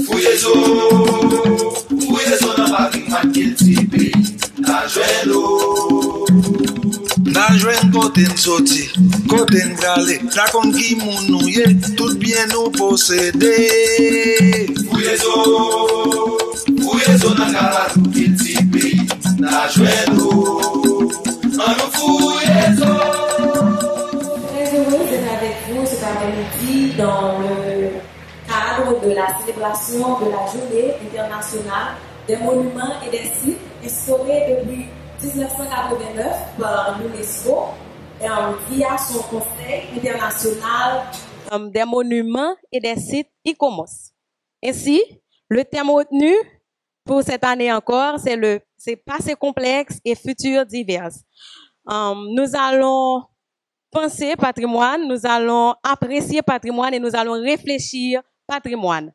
Fouyezo nan patrimoine qu'il tipi, la jwelo. La jwen kote n'soti, kote n'brale, la kon ki moun nou ye, tout bien nou posede. Fouyezo nan garatou qu'il tipi, la jwelo. An nou fouyezo. Très heureuse d'être avec vous cet après-midi dans le cadre de la célébration de la Journée internationale des monuments et des sites instaurée depuis 1989 par l'UNESCO via son Conseil international des monuments et des sites ICOMOS. Ainsi, le thème retenu pour cette année encore, c'est passé complexe et futur divers. Nous allons penser patrimoine, nous allons apprécier patrimoine et nous allons réfléchir patrimoine.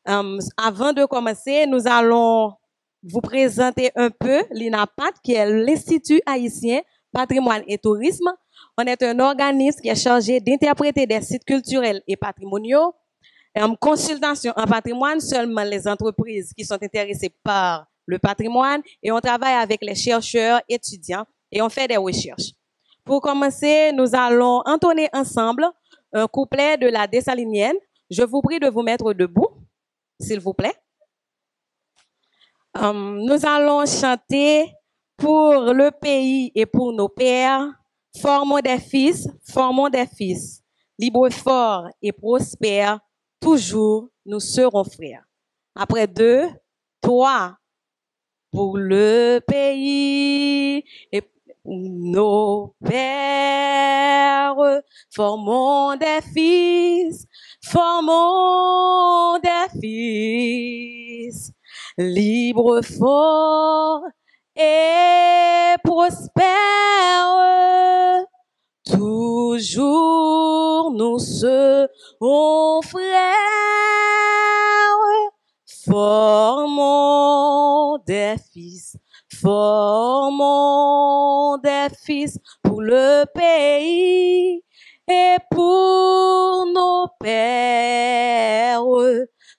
Avant de commencer, nous allons vous présenter un peu l'INAPAT, qui est l'Institut haïtien patrimoine et tourisme. On est un organisme qui est chargé d'interpréter des sites culturels et patrimoniaux. Consultation en patrimoine, seulement les entreprises qui sont intéressées par le patrimoine, et on travaille avec les chercheurs, étudiants, et on fait des recherches. Pour commencer, nous allons entonner ensemble un couplet de la Dessalinienne. Je vous prie de vous mettre debout, s'il vous plaît. Nous allons chanter pour le pays et pour nos pères. Formons des fils, libres, forts et prospères. Toujours, nous serons frères. Après 2, 3, pour le pays et pour nos pères. Formons des fils, libres, forts et prospères. Toujours nous serons frères. Formons des fils pour le pays et pour nos pères.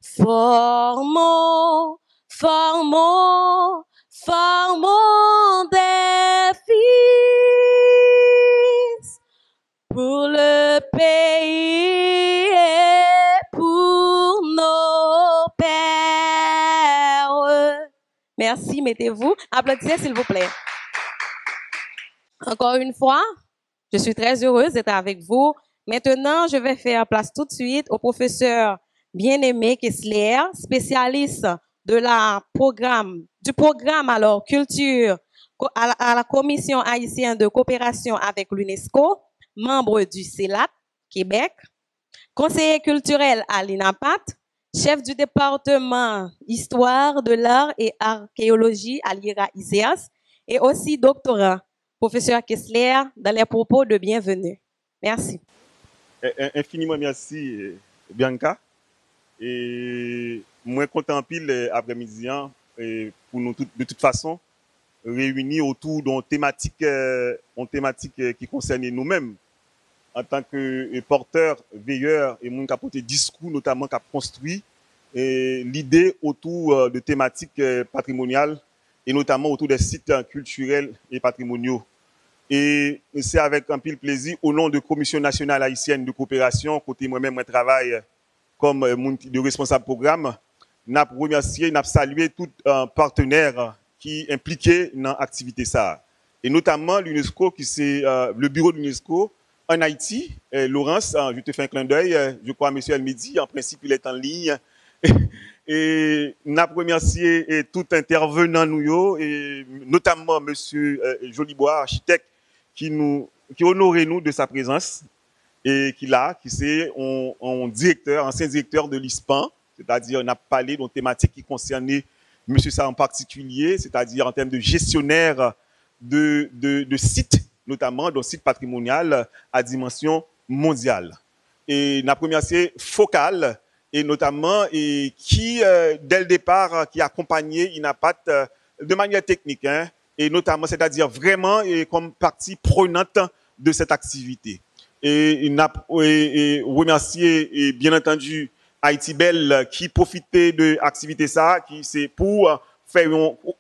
Formons des fils pour le pays et pour nos pères. Merci, mettez-vous. Applaudissez, s'il vous plaît. Encore une fois, je suis très heureuse d'être avec vous. Maintenant, je vais faire place tout de suite au professeur bien-aimé Kessler, spécialiste du programme alors culture à la Commission haïtienne de coopération avec l'UNESCO, membre du CELAT Québec, conseiller culturel à l'INAPAT, chef du département Histoire de l'art et archéologie à l'IRA-ISEAS et aussi doctorant. Professeur Kessler, dans les propos de bienvenue. Merci. Infiniment merci, Bianca. Et moi, content pile après-midi pour nous de toute façon réunis autour d'une thématique, qui concerne nous-mêmes en tant que porteurs, veilleurs et moun qui a porté discours, notamment qui a construit l'idée autour de thématiques patrimoniales et notamment autour des sites culturels et patrimoniaux. Et c'est avec un pile plaisir, au nom de Commission nationale haïtienne de coopération, côté moi-même, je travaille comme de responsable programme, n'a remercié, n'a salué tout partenaire qui impliqué dans l'activité ça. Et notamment l'UNESCO, qui c'est le bureau de l'UNESCO en Haïti. Laurence, je te fais un clin d'œil, je crois, monsieur Elmedi, en principe, il est en ligne. Et n'a remercié tout intervenant nous, et notamment monsieur Jolibois, architecte, qui honorait nous de sa présence et qui c'est un directeur, ancien directeur de l'ISPAN, c'est-à-dire on a parlé d'une thématique qui concernait monsieur ça en particulier, c'est-à-dire en termes de gestionnaire de sites, notamment d'un site patrimonial à dimension mondiale. Et la première c'est Focal, et notamment qui dès le départ qui accompagnait INAPAT de manière technique, et notamment c'est-à-dire vraiment comme partie prenante de cette activité. et remercier et bien entendu Haïti Belle qui profitait de l'activité ça, qui c'est pour faire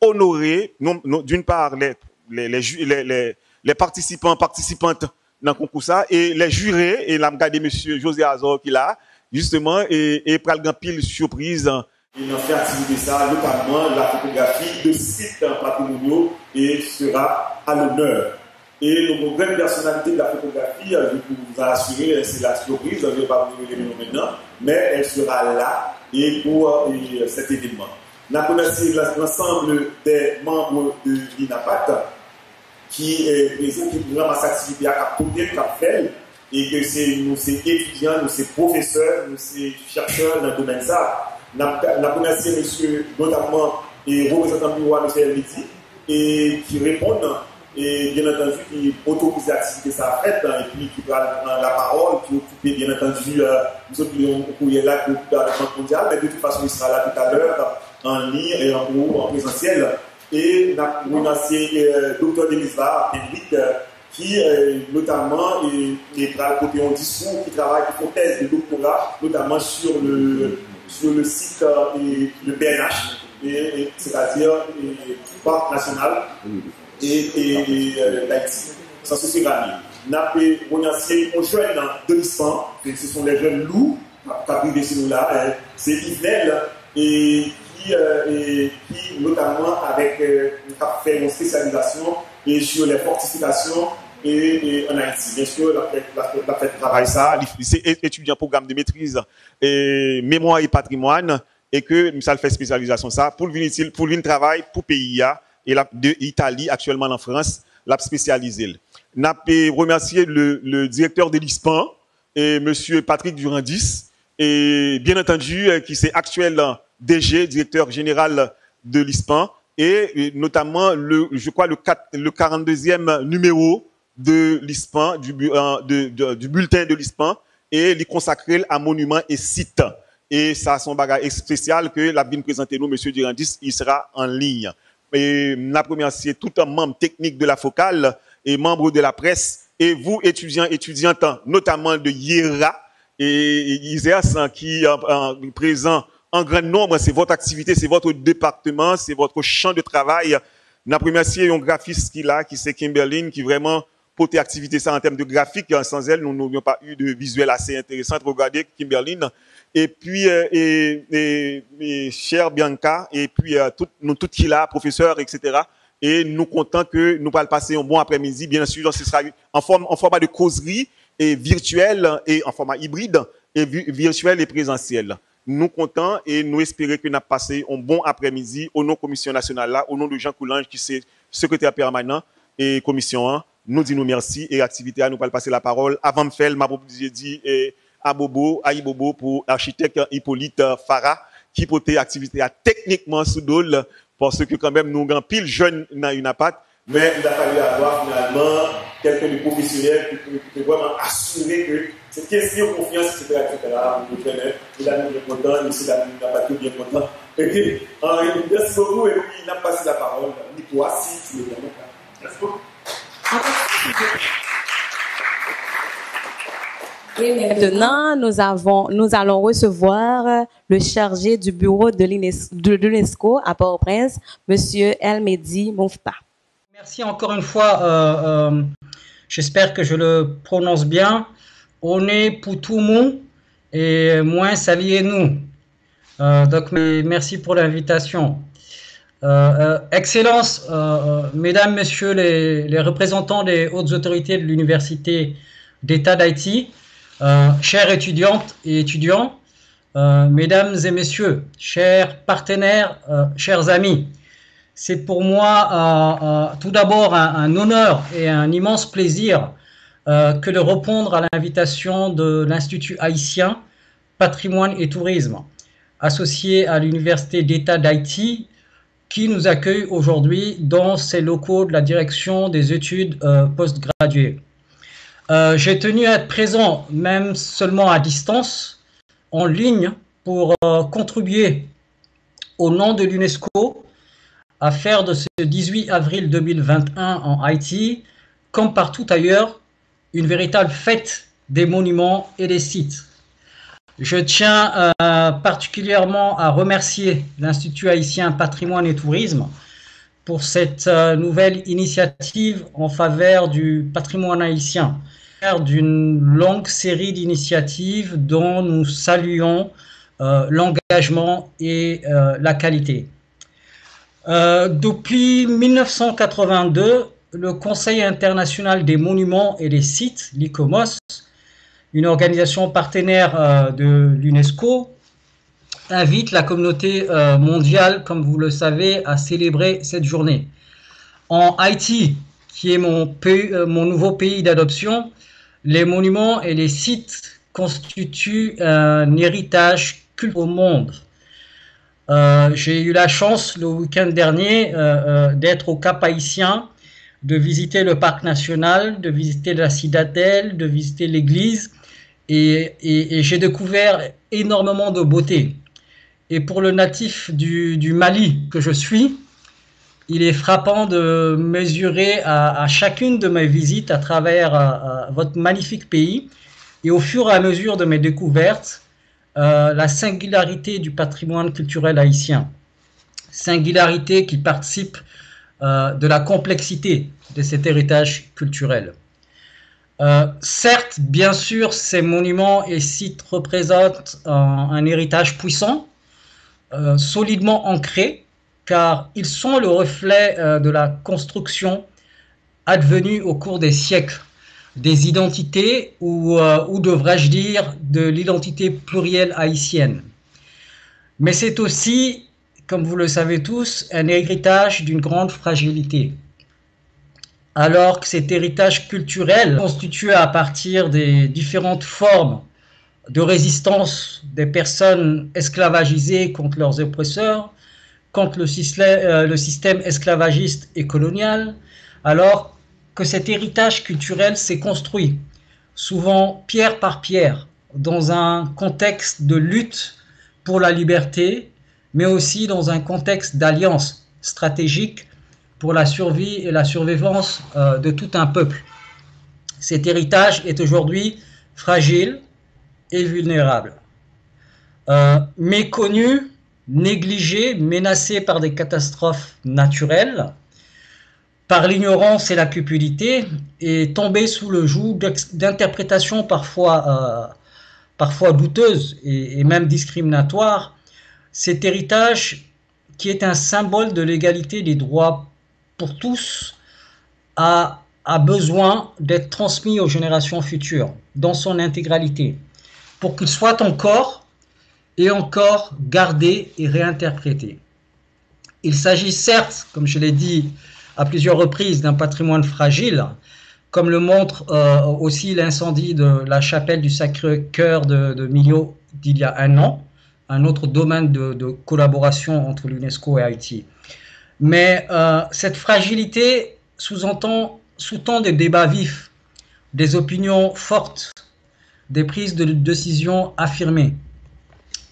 honorer d'une part les participants participantes dans le concours ça et les jurés et la regardé monsieur José Azor qui là justement et pral grand pile surprise. Il a fait activité ça, notamment la photographie de sites patrimoniaux et sera à l'honneur. Et le grande personnalité de la photographie, je peux vous assurer, c'est la surprise, je ne vais pas vous donner maintenant, mais elle sera là et pour cet événement. Nous connaissons l'ensemble des membres de l'INAPAT qui est présent, qui vraiment cette activité à côté de Capfel et que c'est nous, c'est étudiants, nous, c'est professeurs, nous, c'est chercheurs dans le domaine ça. Nous connaissons monsieur, notamment, et représentant du roi, M. Elmiti, et qui répondent, et bien entendu, qui autorisent l'activité ça a fait, et puis qui prennent la parole, qui occupent, bien entendu, nous autres qui ont courrier là pour la Banque mondiale, mais de toute façon, il sera là tout à l'heure, en ligne et en gros, en présentiel. Et nous remercions Dr. Denisva, qui notamment est côté en discours, qui travaille, qui fait thèse de doctorat, notamment sur le site le BNH, c'est-à-dire le Parc national et d'Haïti. Ça se fait gagner. Nous avons remercié un jeune de l'ISPAN, ce sont les jeunes loups, qui ont pris chez nous là, c'est Yves et qui notamment avec a fait une spécialisation et sur les fortifications et en Haïti. Bien sûr, la fait travail ça, c'est étudiant programme de maîtrise et mémoire et patrimoine et que ça fait spécialisation ça pour le travail pour pays et de Italie actuellement en France, l'a spécialisé. N'a remercier le directeur de l'ISPAN et monsieur Patrick Durandis et bien entendu qui c'est actuel DG, directeur général de l'ISPAN, et notamment je crois le 42e numéro de l'ISPAN, du bulletin de l'ISPAN, et il est consacré à monuments et sites. Et ça, son bagage spécial que l'a bien présenté nous, monsieur Durandis, il sera en ligne. Et nous remercier tout un membre technique de la focale et membre de la presse, et vous, étudiantes, notamment de IERA et ISEAS, qui est présent en grand nombre, c'est votre activité, c'est votre département, c'est votre champ de travail. Nous remercier un graphiste qui là, qui c'est Kimberline, qui vraiment porte activité ça en termes de graphique. Sans elle, nous n'aurions pas eu de visuel assez intéressant. Regardez Kimberline. Et puis, chère Bianca, et puis nous tous qui là, professeurs, etc. Et nous comptons que nous allons passer un bon après-midi. Bien sûr, ce sera en format de causerie et virtuel et en format hybride et virtuel et présentiel. Nous comptons et nous espérons que nous avons passé un bon après-midi au nom de la Commission nationale, là, au nom de Jean Coulange, qui est secrétaire permanent et commission 1. Nous disons merci et activité à nous pas passer la parole. Avant de faire, m'a dit à Ibobo pour l'architecte Hippolyte Farah, qui portait activité à techniquement sous dole, parce que quand même nous avons pile jeunes dans une appart. Mais il a fallu avoir finalement quelqu'un de professionnel qui peut vraiment assurer que cette question de confiance, etc. Il a bien content, M. David n'a pas tout bien content. Merci beaucoup, et puis il a passé la parole. Dis-toi si tu le permets. Merci beaucoup. Et maintenant, nous allons recevoir le chargé du bureau de l'UNESCO à Port-au-Prince, M. Elmedi Moufta. Merci encore une fois. J'espère que je le prononce bien. On est pour tout le monde et moins saliez-nous. Donc, merci pour l'invitation. Excellences, mesdames, messieurs les représentants des hautes autorités de l'Université d'État d'Haïti, chères étudiantes et étudiants, mesdames et messieurs, chers partenaires, chers amis, c'est pour moi tout d'abord un honneur et un immense plaisir que de répondre à l'invitation de l'Institut haïtien Patrimoine et Tourisme, associé à l'Université d'État d'Haïti, qui nous accueille aujourd'hui dans ses locaux de la direction des études postgraduées. J'ai tenu à être présent, même seulement à distance, en ligne, pour contribuer au nom de l'UNESCO à faire de ce 18 avril 2021 en Haïti, comme partout ailleurs, une véritable fête des monuments et des sites. Je tiens particulièrement à remercier l'Institut haïtien Patrimoine et Tourisme pour cette nouvelle initiative en faveur du patrimoine haïtien, d'une longue série d'initiatives dont nous saluons l'engagement et la qualité. Depuis 1982, le Conseil international des monuments et des sites, l'ICOMOS, une organisation partenaire de l'UNESCO, invite la communauté mondiale, comme vous le savez, à célébrer cette journée. En Haïti, qui est mon nouveau pays d'adoption, les monuments et les sites constituent un héritage culturel au monde. J'ai eu la chance le week-end dernier d'être au Cap Haïtien, de visiter le parc national, de visiter la citadelle, de visiter l'église, et j'ai découvert énormément de beauté. Et pour le natif du Mali que je suis, il est frappant de mesurer à chacune de mes visites à travers votre magnifique pays, et au fur et à mesure de mes découvertes, la singularité du patrimoine culturel haïtien. Singularité qui participe de la complexité de cet héritage culturel. Certes, bien sûr, ces monuments et sites représentent un héritage puissant, solidement ancré, car ils sont le reflet de la construction advenue au cours des siècles, des identités, ou devrais-je dire, de l'identité plurielle haïtienne. Mais c'est aussi, comme vous le savez tous, un héritage d'une grande fragilité. Alors que cet héritage culturel, constitué à partir des différentes formes de résistance des personnes esclavagisées contre leurs oppresseurs, contre le système esclavagiste et colonial, alors que cet héritage culturel s'est construit, souvent pierre par pierre, dans un contexte de lutte pour la liberté, mais aussi dans un contexte d'alliance stratégique pour la survie et la survivance de tout un peuple. Cet héritage est aujourd'hui fragile et vulnérable. Méconnu, négligé, menacé par des catastrophes naturelles, par l'ignorance et la cupidité, et tombé sous le joug d'interprétations parfois douteuses et même discriminatoires. Cet héritage, qui est un symbole de l'égalité des droits pour tous, a besoin d'être transmis aux générations futures dans son intégralité, pour qu'il soit encore et encore gardé et réinterprété. Il s'agit certes, comme je l'ai dit à plusieurs reprises, d'un patrimoine fragile, comme le montre aussi l'incendie de la chapelle du Sacré-Cœur de Millau d'il y a un an, un autre domaine de collaboration entre l'UNESCO et Haïti. Mais cette fragilité sous-tend des débats vifs, des opinions fortes, des prises de décision affirmées.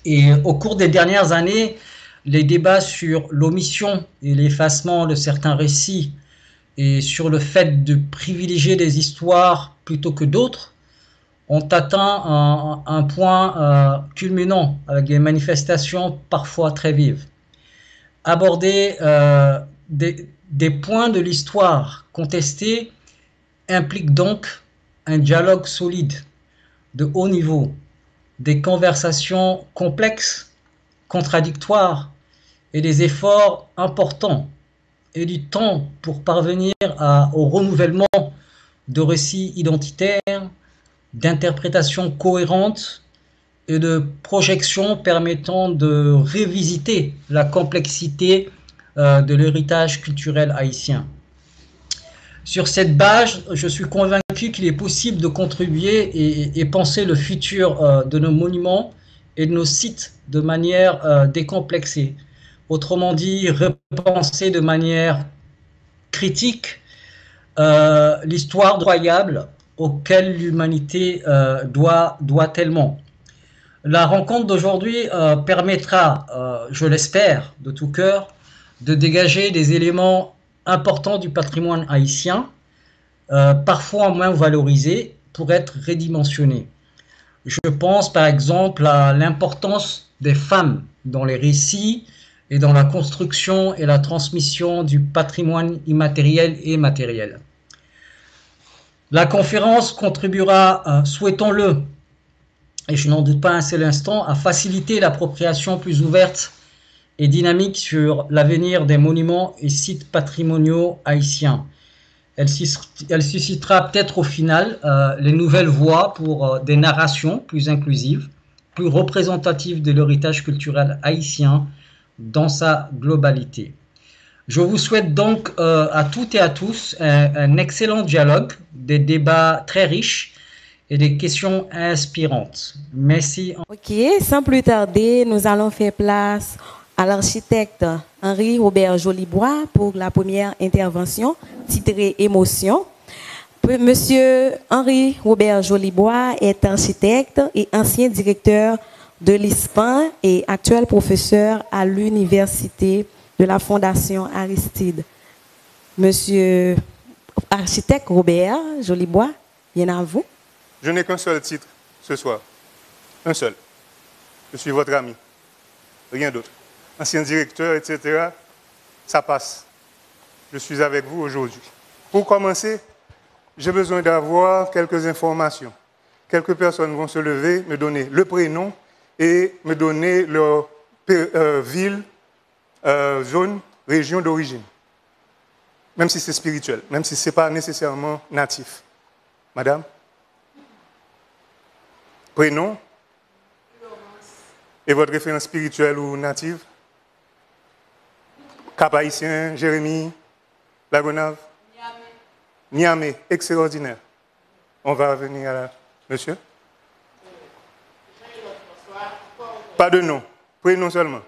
Et au cours des dernières années, les débats sur l'omission et l'effacement de certains récits et sur le fait de privilégier des histoires plutôt que d'autres ont atteint un point culminant avec des manifestations parfois très vives. Aborder des points de l'histoire contestés implique donc un dialogue solide, de haut niveau, des conversations complexes, contradictoires et des efforts importants et du temps pour parvenir au renouvellement de récits identitaires, d'interprétations cohérentes et de projections permettant de revisiter la complexité de l'héritage culturel haïtien. Sur cette base, je suis convaincu qu'il est possible de contribuer et penser le futur de nos monuments et de nos sites de manière décomplexée. Autrement dit, repenser de manière critique l'histoire incroyable auquel l'humanité doit tellement. La rencontre d'aujourd'hui permettra, je l'espère de tout cœur, de dégager des éléments importants du patrimoine haïtien, parfois moins valorisés, pour être redimensionné. Je pense par exemple à l'importance des femmes dans les récits et dans la construction et la transmission du patrimoine immatériel et matériel. La conférence contribuera, souhaitons-le, et je n'en doute pas un seul instant, à faciliter l'appropriation plus ouverte et dynamique sur l'avenir des monuments et sites patrimoniaux haïtiens. Elle suscitera peut-être au final les nouvelles voies pour des narrations plus inclusives, plus représentatives de l'héritage culturel haïtien dans sa globalité. Je vous souhaite donc à toutes et à tous un excellent dialogue, des débats très riches et des questions inspirantes. Merci. Ok, sans plus tarder, nous allons faire place à l'architecte Henri Robert Jolibois pour la première intervention titrée Émotion. Monsieur Henri Robert Jolibois est architecte et ancien directeur de l'ISPAN et actuel professeur à l'université de la Fondation Aristide. Monsieur architecte Robert Jolibois, bien à vous. Je n'ai qu'un seul titre ce soir. Un seul. Je suis votre ami. Rien d'autre. Ancien directeur, etc. Ça passe. Je suis avec vous aujourd'hui. Pour commencer, j'ai besoin d'avoir quelques informations. Quelques personnes vont se lever, me donner le prénom et me donner leur ville, zone, région d'origine. Même si c'est spirituel, même si ce n'est pas nécessairement natif. Madame? Prénom? Et votre référence spirituelle ou native? Cap-Haïtien, Jérémie, Lagonave? Niamey, extraordinaire. On va revenir à la... Monsieur? Pas de nom, prénom seulement.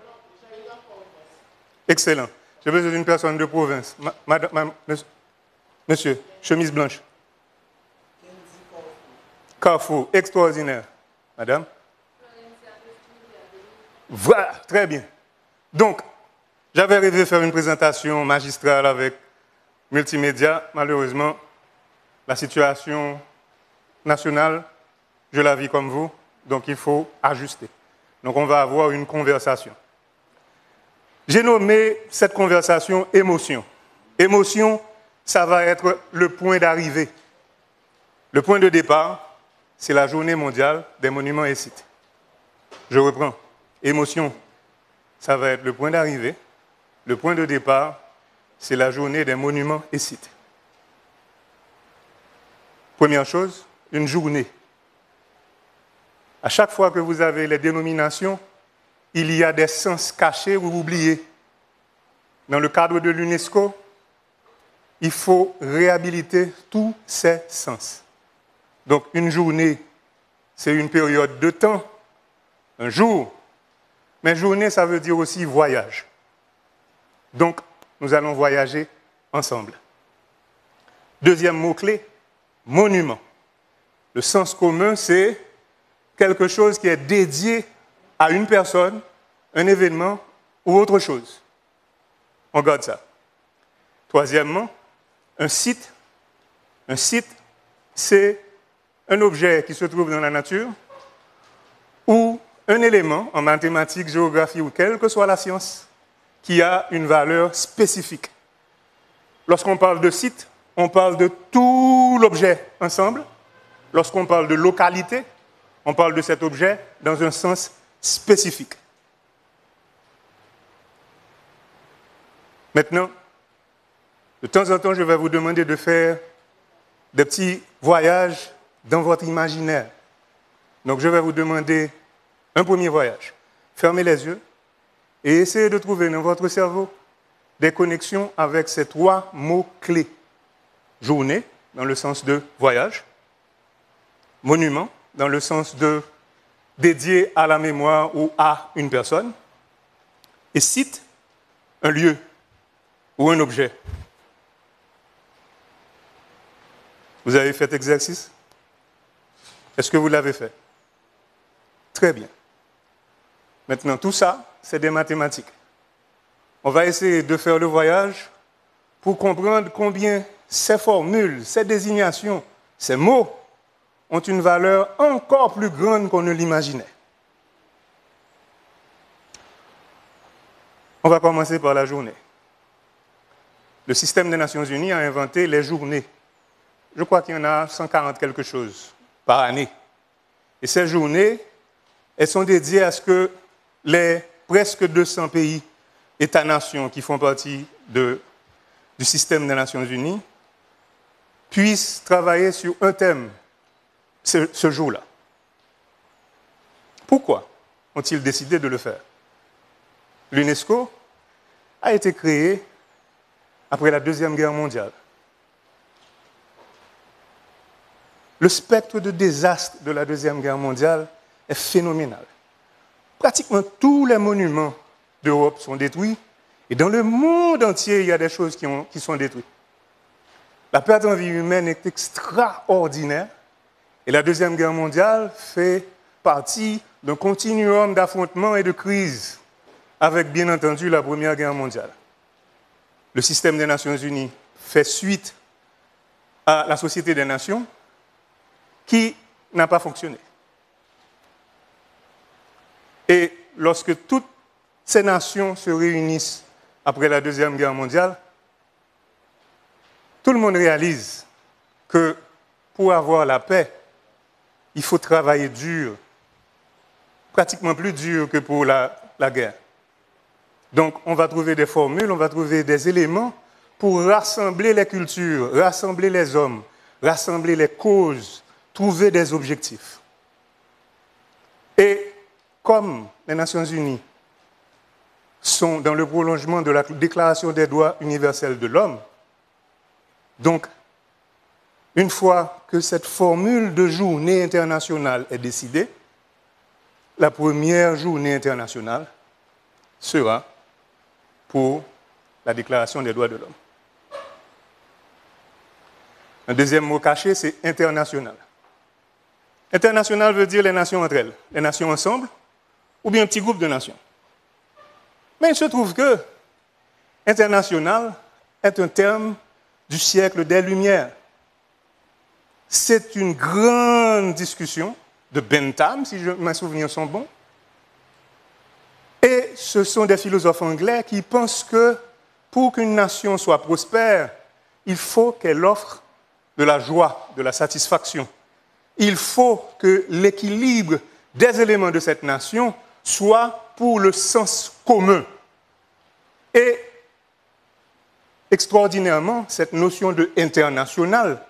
Excellent. J'ai besoin d'une personne de province. Monsieur, chemise blanche. Carrefour, extraordinaire. Madame? Voilà, très bien. Donc, j'avais rêvé de faire une présentation magistrale avec multimédia. Malheureusement, la situation nationale, je la vis comme vous, donc il faut ajuster. Donc, on va avoir une conversation. J'ai nommé cette conversation émotion. Émotion, ça va être le point d'arrivée. Le point de départ, c'est la journée mondiale des monuments et sites. Je reprends. Émotion, ça va être le point d'arrivée. Le point de départ, c'est la journée des monuments et sites. Première chose, une journée. À chaque fois que vous avez les dénominations, il y a des sens cachés ou oubliés. Dans le cadre de l'UNESCO, il faut réhabiliter tous ces sens. Donc, une journée, c'est une période de temps, un jour. Mais journée, ça veut dire aussi voyage. Donc, nous allons voyager ensemble. Deuxième mot-clé, monument. Le sens commun, c'est quelque chose qui est dédié à une personne, un événement ou autre chose. On garde ça. Troisièmement, un site. Un site, c'est un objet qui se trouve dans la nature ou un élément en mathématiques, géographie ou quelle que soit la science qui a une valeur spécifique. Lorsqu'on parle de site, on parle de tout l'objet ensemble. Lorsqu'on parle de localité, on parle de cet objet dans un sens spécifique. Maintenant, de temps en temps, je vais vous demander de faire des petits voyages dans votre imaginaire. Donc, je vais vous demander un premier voyage. Fermez les yeux et essayez de trouver dans votre cerveau des connexions avec ces trois mots-clés. Journée, dans le sens de voyage. Monument, dans le sens de dédié à la mémoire ou à une personne. Et site, un lieu ou un objet. Vous avez fait l'exercice? Est-ce que vous l'avez fait? Très bien. Maintenant, tout ça, c'est des mathématiques. On va essayer de faire le voyage pour comprendre combien ces formules, ces désignations, ces mots ont une valeur encore plus grande qu'on ne l'imaginait. On va commencer par la journée. Le système des Nations Unies a inventé les journées. Je crois qu'il y en a 140 quelque chose par année. Et ces journées, elles sont dédiées à ce que les presque 200 pays, États-nations qui font partie du système des Nations Unies, puissent travailler sur un thème ce jour-là. Pourquoi ont-ils décidé de le faire? L'UNESCO a été créé après la Deuxième Guerre mondiale. Le spectre de désastre de la Deuxième Guerre mondiale est phénoménal. Pratiquement tous les monuments d'Europe sont détruits et dans le monde entier, il y a des choses qui sont détruites. La perte en vie humaine est extraordinaire et la Deuxième Guerre mondiale fait partie d'un continuum d'affrontements et de crises avec, bien entendu, la Première Guerre mondiale. Le système des Nations Unies fait suite à la Société des Nations qui n'a pas fonctionné. Et lorsque toutes ces nations se réunissent après la Deuxième Guerre mondiale, tout le monde réalise que pour avoir la paix, il faut travailler dur, pratiquement plus dur que pour la guerre. Donc, on va trouver des formules, on va trouver des éléments pour rassembler les cultures, rassembler les hommes, rassembler les causes, trouver des objectifs. Et comme les Nations Unies sont dans le prolongement de la Déclaration des droits universels de l'homme, donc, une fois que cette formule de journée internationale est décidée, la première journée internationale sera pour la Déclaration des droits de l'homme. Un deuxième mot caché, c'est international. International veut dire les nations entre elles, les nations ensemble, ou bien un petit groupe de nations. Mais il se trouve que international est un terme du siècle des Lumières. C'est une grande discussion de Bentham, si mes souvenirs sont bons. Et ce sont des philosophes anglais qui pensent que pour qu'une nation soit prospère, il faut qu'elle offre de la joie, de la satisfaction. Il faut que l'équilibre des éléments de cette nation soit pour le sens commun. Et extraordinairement, cette notion de international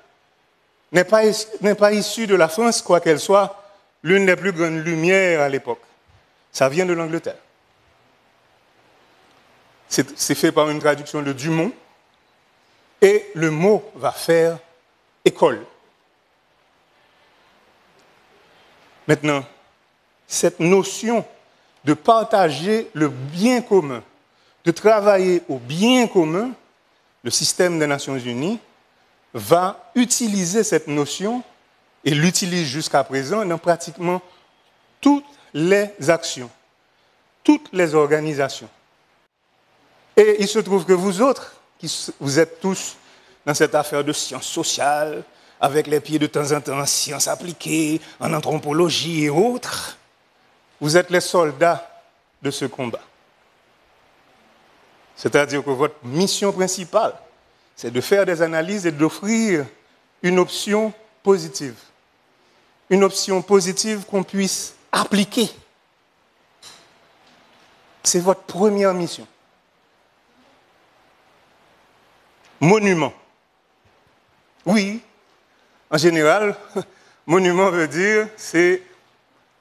n'est pas issue de la France, quoiqu'elle soit l'une des plus grandes lumières à l'époque. Ça vient de l'Angleterre. C'est fait par une traduction de Dumont, et le mot va faire école. Maintenant, cette notion de partager le bien commun, de travailler au bien commun, le système des Nations Unies va utiliser cette notion et l'utilise jusqu'à présent dans pratiquement toutes les actions, toutes les organisations. Et il se trouve que vous autres, vous êtes tous dans cette affaire de sciences sociales, avec les pieds de temps en temps en sciences appliquées, en anthropologie et autres, vous êtes les soldats de ce combat. C'est-à-dire que votre mission principale, c'est de faire des analyses et d'offrir une option positive. Une option positive qu'on puisse appliquer. C'est votre première mission. Monument. Oui, en général, monument veut dire c'est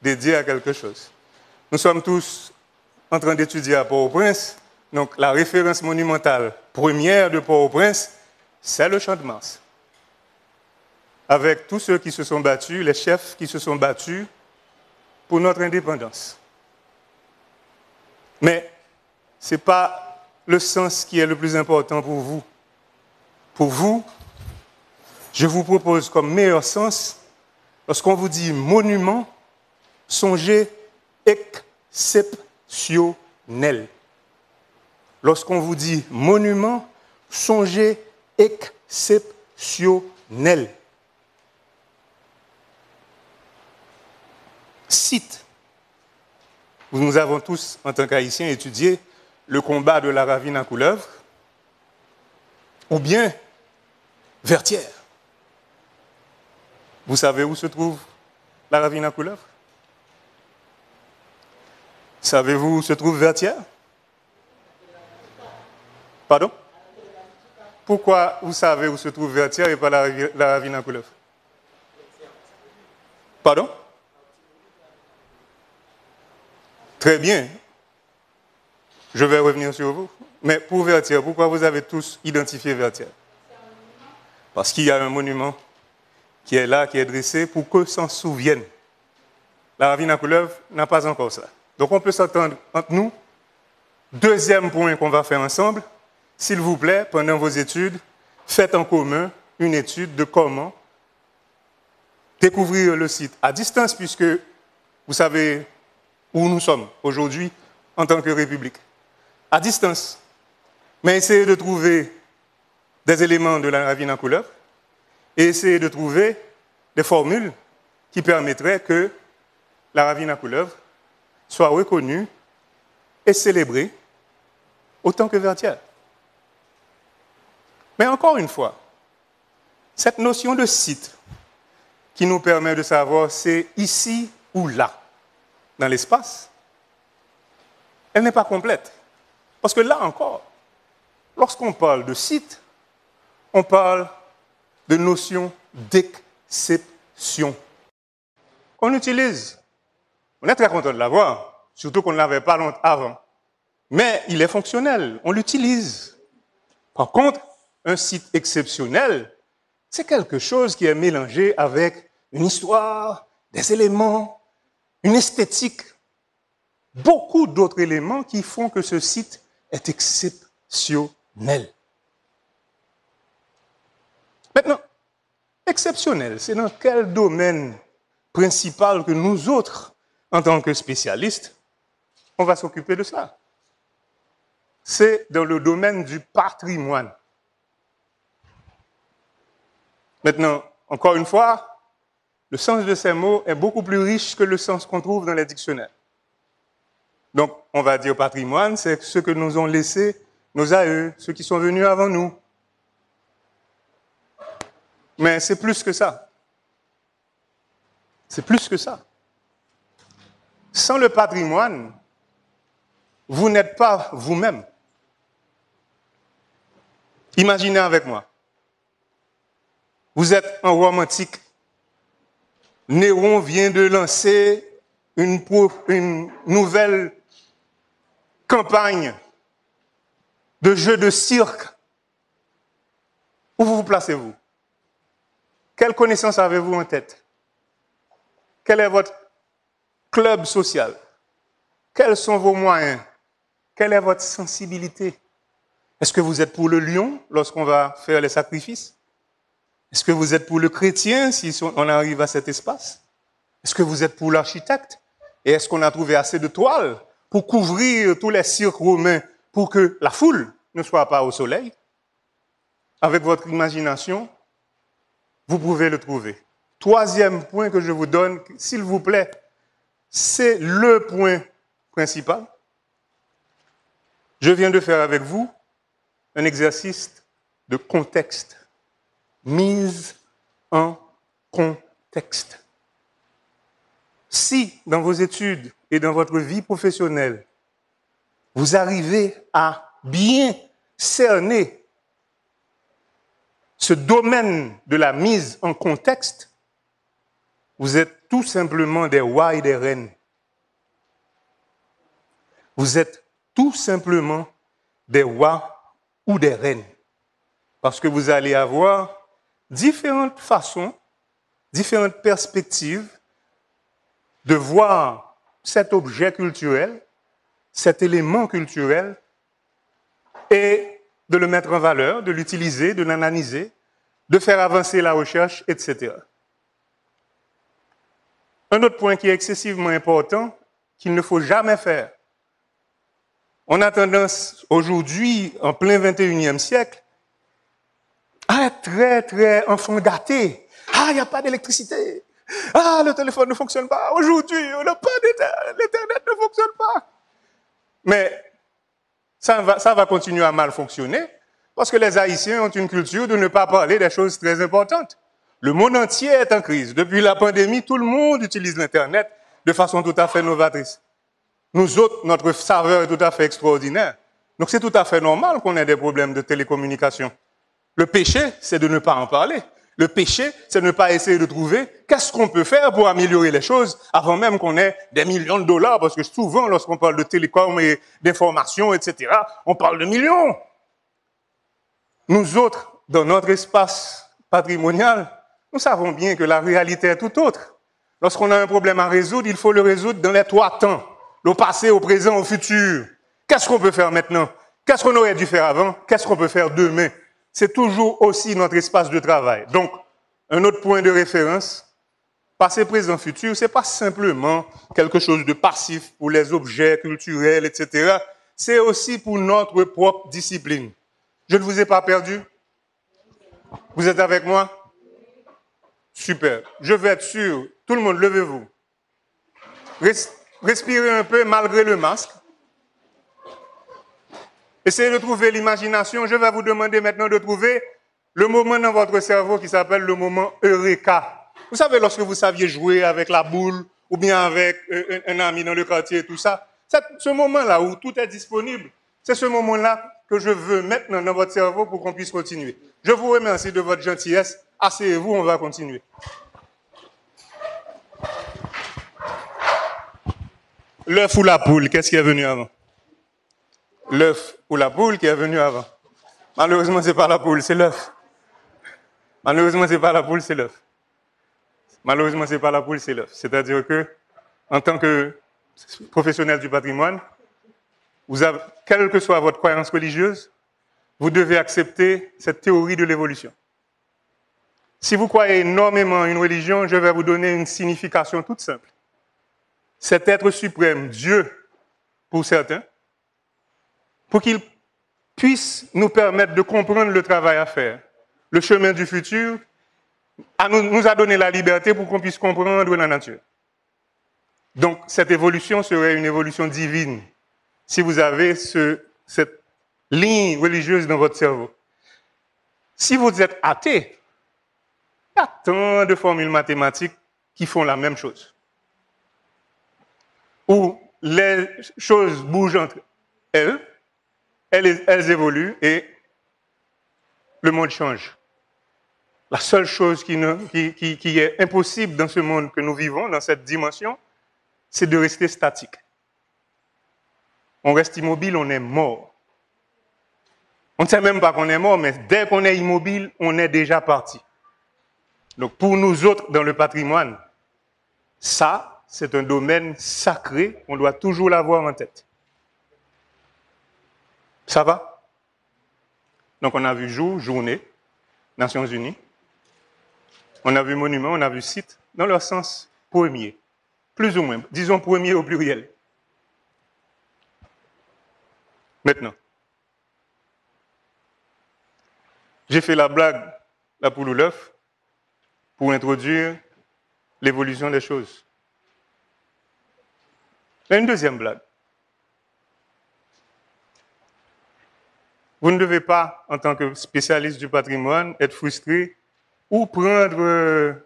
dédié à quelque chose. Nous sommes tous en train d'étudier à Port-au-Prince, donc la référence monumentale première de Port-au-Prince, c'est le Champ de Mars. Avec tous ceux qui se sont battus, les chefs qui se sont battus pour notre indépendance. Mais ce n'est pas le sens qui est le plus important pour vous. Pour vous, je vous propose comme meilleur sens, lorsqu'on vous dit monument, songez exceptionnel. Lorsqu'on vous dit monument, songez exceptionnel. site où nous avons tous, en tant qu'Haïtiens, étudié le combat de la ravine à couleuvre, ou bien Vertières. Vous savez où se trouve la ravine à couleuvre? Savez-vous où se trouve Vertières? Pardon? Pourquoi vous savez où se trouve Vertières et pas la ravine à couleuvre? Pardon? Très bien. Je vais revenir sur vous. Mais pour Vertières, pourquoi vous avez tous identifié Vertières? Parce qu'il y a un monument qui est là, qui est dressé pour que s'en souviennent. La ravine à couleuvre n'a pas encore ça. Donc on peut s'entendre entre nous. Deuxième point qu'on va faire ensemble, s'il vous plaît, pendant vos études, faites en commun une étude de comment découvrir le site à distance, puisque vous savez où nous sommes aujourd'hui en tant que République. À distance. Mais essayez de trouver des éléments de la ravine à couleuvre et essayez de trouver des formules qui permettraient que la ravine à couleuvre soit reconnue et célébrée autant que Vertières. Mais encore une fois, cette notion de site qui nous permet de savoir c'est ici ou là, dans l'espace, elle n'est pas complète. Parce que là encore, lorsqu'on parle de site, on parle de notion d'exception qu'on utilise. On est très content de l'avoir, surtout qu'on ne l'avait pas longtemps avant. Mais il est fonctionnel, on l'utilise. Par contre, un site exceptionnel, c'est quelque chose qui est mélangé avec une histoire, des éléments, une esthétique, beaucoup d'autres éléments qui font que ce site est exceptionnel. Maintenant, exceptionnel, c'est dans quel domaine principal que nous autres, en tant que spécialistes, on va s'occuper de cela? C'est dans le domaine du patrimoine. Maintenant, encore une fois, le sens de ces mots est beaucoup plus riche que le sens qu'on trouve dans les dictionnaires. Donc, on va dire patrimoine, c'est ce que nous ont laissé nos aïeux, ceux qui sont venus avant nous. Mais c'est plus que ça. C'est plus que ça. Sans le patrimoine, vous n'êtes pas vous-même. Imaginez avec moi. Vous êtes un romantique. Néron vient de lancer une nouvelle campagne de jeux de cirque. Où vous placez-vous? Quelle connaissance avez-vous en tête? Quel est votre club social? Quels sont vos moyens? Quelle est votre sensibilité? Est-ce que vous êtes pour le lion lorsqu'on va faire les sacrifices? Est-ce que vous êtes pour le chrétien si on arrive à cet espace? Est-ce que vous êtes pour l'architecte? Et est-ce qu'on a trouvé assez de toiles pour couvrir tous les cirques romains pour que la foule ne soit pas au soleil? Avec votre imagination, vous pouvez le trouver. Troisième point que je vous donne, s'il vous plaît, c'est le point principal. Je viens de faire avec vous un exercice de contexte. Mise en contexte. Si, dans vos études et dans votre vie professionnelle, vous arrivez à bien cerner ce domaine de la mise en contexte, vous êtes tout simplement des rois et des reines. Vous êtes tout simplement des rois ou des reines. Parce que vous allez avoir différentes façons, différentes perspectives de voir cet objet culturel, cet élément culturel, et de le mettre en valeur, de l'utiliser, de l'analyser, de faire avancer la recherche, etc. Un autre point qui est excessivement important, qu'il ne faut jamais faire. On a tendance aujourd'hui, en plein 21e siècle, à être très, très enfant gâté. Ah, il n'y a pas d'électricité. Ah, le téléphone ne fonctionne pas. Aujourd'hui, on n'a pas d'Internet. L'Internet ne fonctionne pas. Mais ça va continuer à mal fonctionner parce que les Haïtiens ont une culture de ne pas parler des choses très importantes. Le monde entier est en crise. Depuis la pandémie, tout le monde utilise l'Internet de façon tout à fait novatrice. Nous autres, notre saveur est tout à fait extraordinaire. Donc c'est tout à fait normal qu'on ait des problèmes de télécommunication. Le péché, c'est de ne pas en parler. Le péché, c'est de ne pas essayer de trouver qu'est-ce qu'on peut faire pour améliorer les choses avant même qu'on ait des millions de dollars, parce que souvent, lorsqu'on parle de télécom et d'information, etc., on parle de millions. Nous autres, dans notre espace patrimonial, nous savons bien que la réalité est tout autre. Lorsqu'on a un problème à résoudre, il faut le résoudre dans les 3 temps. Le passé, au présent, au futur. Qu'est-ce qu'on peut faire maintenant? Qu'est-ce qu'on aurait dû faire avant? Qu'est-ce qu'on peut faire demain? C'est toujours aussi notre espace de travail. Donc, un autre point de référence, passé, présent, futur, c'est pas simplement quelque chose de passif pour les objets culturels, etc. C'est aussi pour notre propre discipline. Je ne vous ai pas perdu? Vous êtes avec moi? Super. Je veux être sûr. Tout le monde, levez-vous. Respirez un peu malgré le masque. Essayez de trouver l'imagination. Je vais vous demander maintenant de trouver le moment dans votre cerveau qui s'appelle le moment Eureka. Vous savez, lorsque vous saviez jouer avec la boule ou bien avec un ami dans le quartier et tout ça, ce moment-là où tout est disponible, c'est ce moment-là que je veux maintenant dans votre cerveau pour qu'on puisse continuer. Je vous remercie de votre gentillesse. Asseyez-vous, on va continuer. L'œuf ou la poule, qu'est-ce qui est venu avant? L'œuf ou la poule qui est venu avant. Malheureusement, ce n'est pas la poule, c'est l'œuf. Malheureusement, ce n'est pas la poule, c'est l'œuf. Malheureusement, ce n'est pas la poule, c'est l'œuf. C'est-à-dire que, en tant que professionnel du patrimoine, quelle que soit votre croyance religieuse, vous devez accepter cette théorie de l'évolution. Si vous croyez énormément en une religion, je vais vous donner une signification toute simple. Cet être suprême, Dieu, pour certains, pour qu'il puisse nous permettre de comprendre le travail à faire, le chemin du futur, nous a donné la liberté pour qu'on puisse comprendre la nature. Donc, cette évolution serait une évolution divine, si vous avez cette ligne religieuse dans votre cerveau. Si vous êtes athée, il y a tant de formules mathématiques qui font la même chose, où les choses bougent entre elles, elles évoluent et le monde change. La seule chose qui est impossible dans ce monde que nous vivons, dans cette dimension, c'est de rester statique. On reste immobile, on est mort. On ne sait même pas qu'on est mort, mais dès qu'on est immobile, on est déjà parti. Donc pour nous autres, dans le patrimoine, ça, c'est un domaine sacré, on doit toujours l'avoir en tête. Ça va? Donc on a vu jour, journée, Nations Unies. On a vu monument, on a vu site, dans leur sens premier. Plus ou moins, disons premier au pluriel. Maintenant, j'ai fait la blague, la poule ou l'œuf, pour introduire l'évolution des choses. Il y a une deuxième blague. Vous ne devez pas, en tant que spécialiste du patrimoine, être frustré ou prendre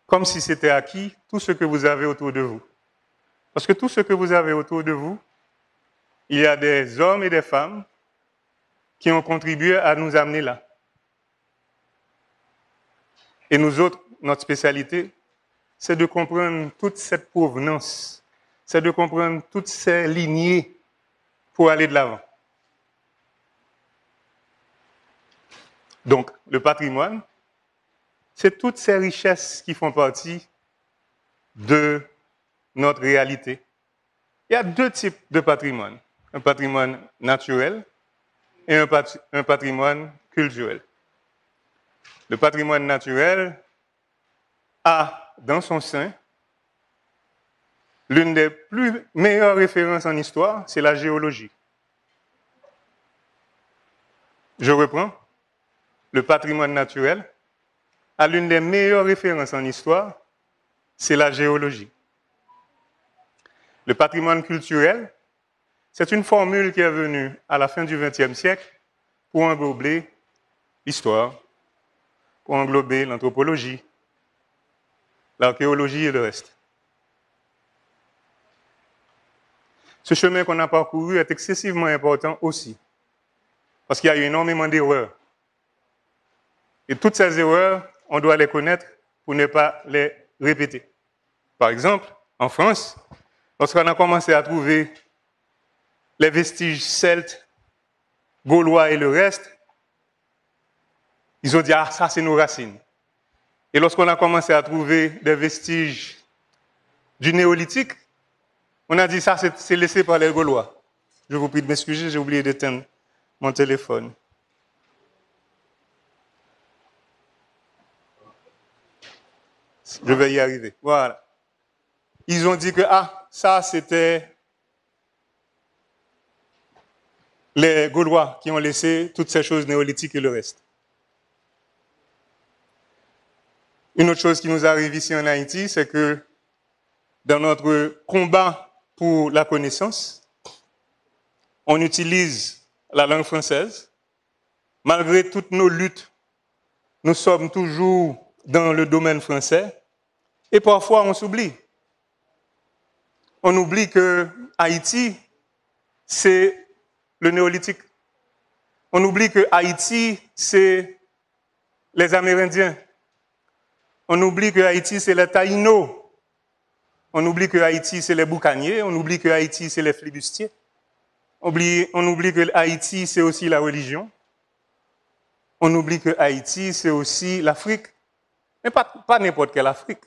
comme si c'était acquis tout ce que vous avez autour de vous. Parce que tout ce que vous avez autour de vous, il y a des hommes et des femmes qui ont contribué à nous amener là. Et nous autres, notre spécialité, c'est de comprendre toute cette provenance, c'est de comprendre toutes ces lignées pour aller de l'avant. Donc, le patrimoine, c'est toutes ces richesses qui font partie de notre réalité. Il y a 2 types de patrimoine. Un patrimoine naturel et un patrimoine culturel. Le patrimoine naturel a dans son sein l'une des meilleures références en histoire, c'est la géologie. Je reprends. Le patrimoine naturel a l'une des meilleures références en histoire, c'est la géologie. Le patrimoine culturel, c'est une formule qui est venue à la fin du XXe siècle pour englober l'histoire, pour englober l'anthropologie, l'archéologie et le reste. Ce chemin qu'on a parcouru est excessivement important aussi, parce qu'il y a eu énormément d'erreurs. Et toutes ces erreurs, on doit les connaître pour ne pas les répéter. Par exemple, en France, lorsqu'on a commencé à trouver les vestiges celtes, gaulois et le reste, ils ont dit « Ah, ça, c'est nos racines ». Et lorsqu'on a commencé à trouver des vestiges du néolithique, on a dit « Ça, c'est laissé par les Gaulois ». Je vous prie de m'excuser, j'ai oublié d'éteindre mon téléphone. Je vais y arriver. Voilà. Ils ont dit que ah, ça c'était les Gaulois qui ont laissé toutes ces choses néolithiques et le reste. Une autre chose qui nous arrive ici en Haïti, c'est que dans notre combat pour la connaissance, on utilise la langue française. Malgré toutes nos luttes, nous sommes toujours dans le domaine français. Et parfois, on s'oublie. On oublie que Haïti, c'est le néolithique. On oublie que Haïti, c'est les Amérindiens. On oublie que Haïti, c'est les Taïnos. On oublie que Haïti, c'est les Boucaniers. On oublie que Haïti, c'est les Flibustiers. On oublie que Haïti, c'est aussi la religion. On oublie que Haïti, c'est aussi l'Afrique. Mais pas n'importe quelle Afrique.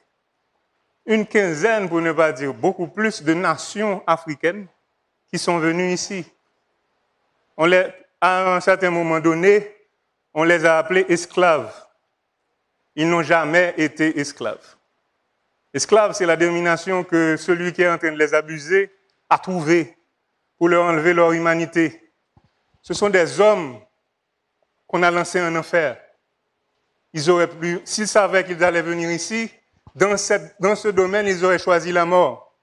Une quinzaine, pour ne pas dire beaucoup plus, de nations africaines qui sont venues ici. À un certain moment donné, on les a appelés esclaves. Ils n'ont jamais été esclaves. Esclaves, c'est la dénomination que celui qui est en train de les abuser a trouvée pour leur enlever leur humanité. Ce sont des hommes qu'on a lancés en enfer. Ils auraient pu, s'ils savaient qu'ils allaient venir ici, dans ce domaine, ils auraient choisi la mort.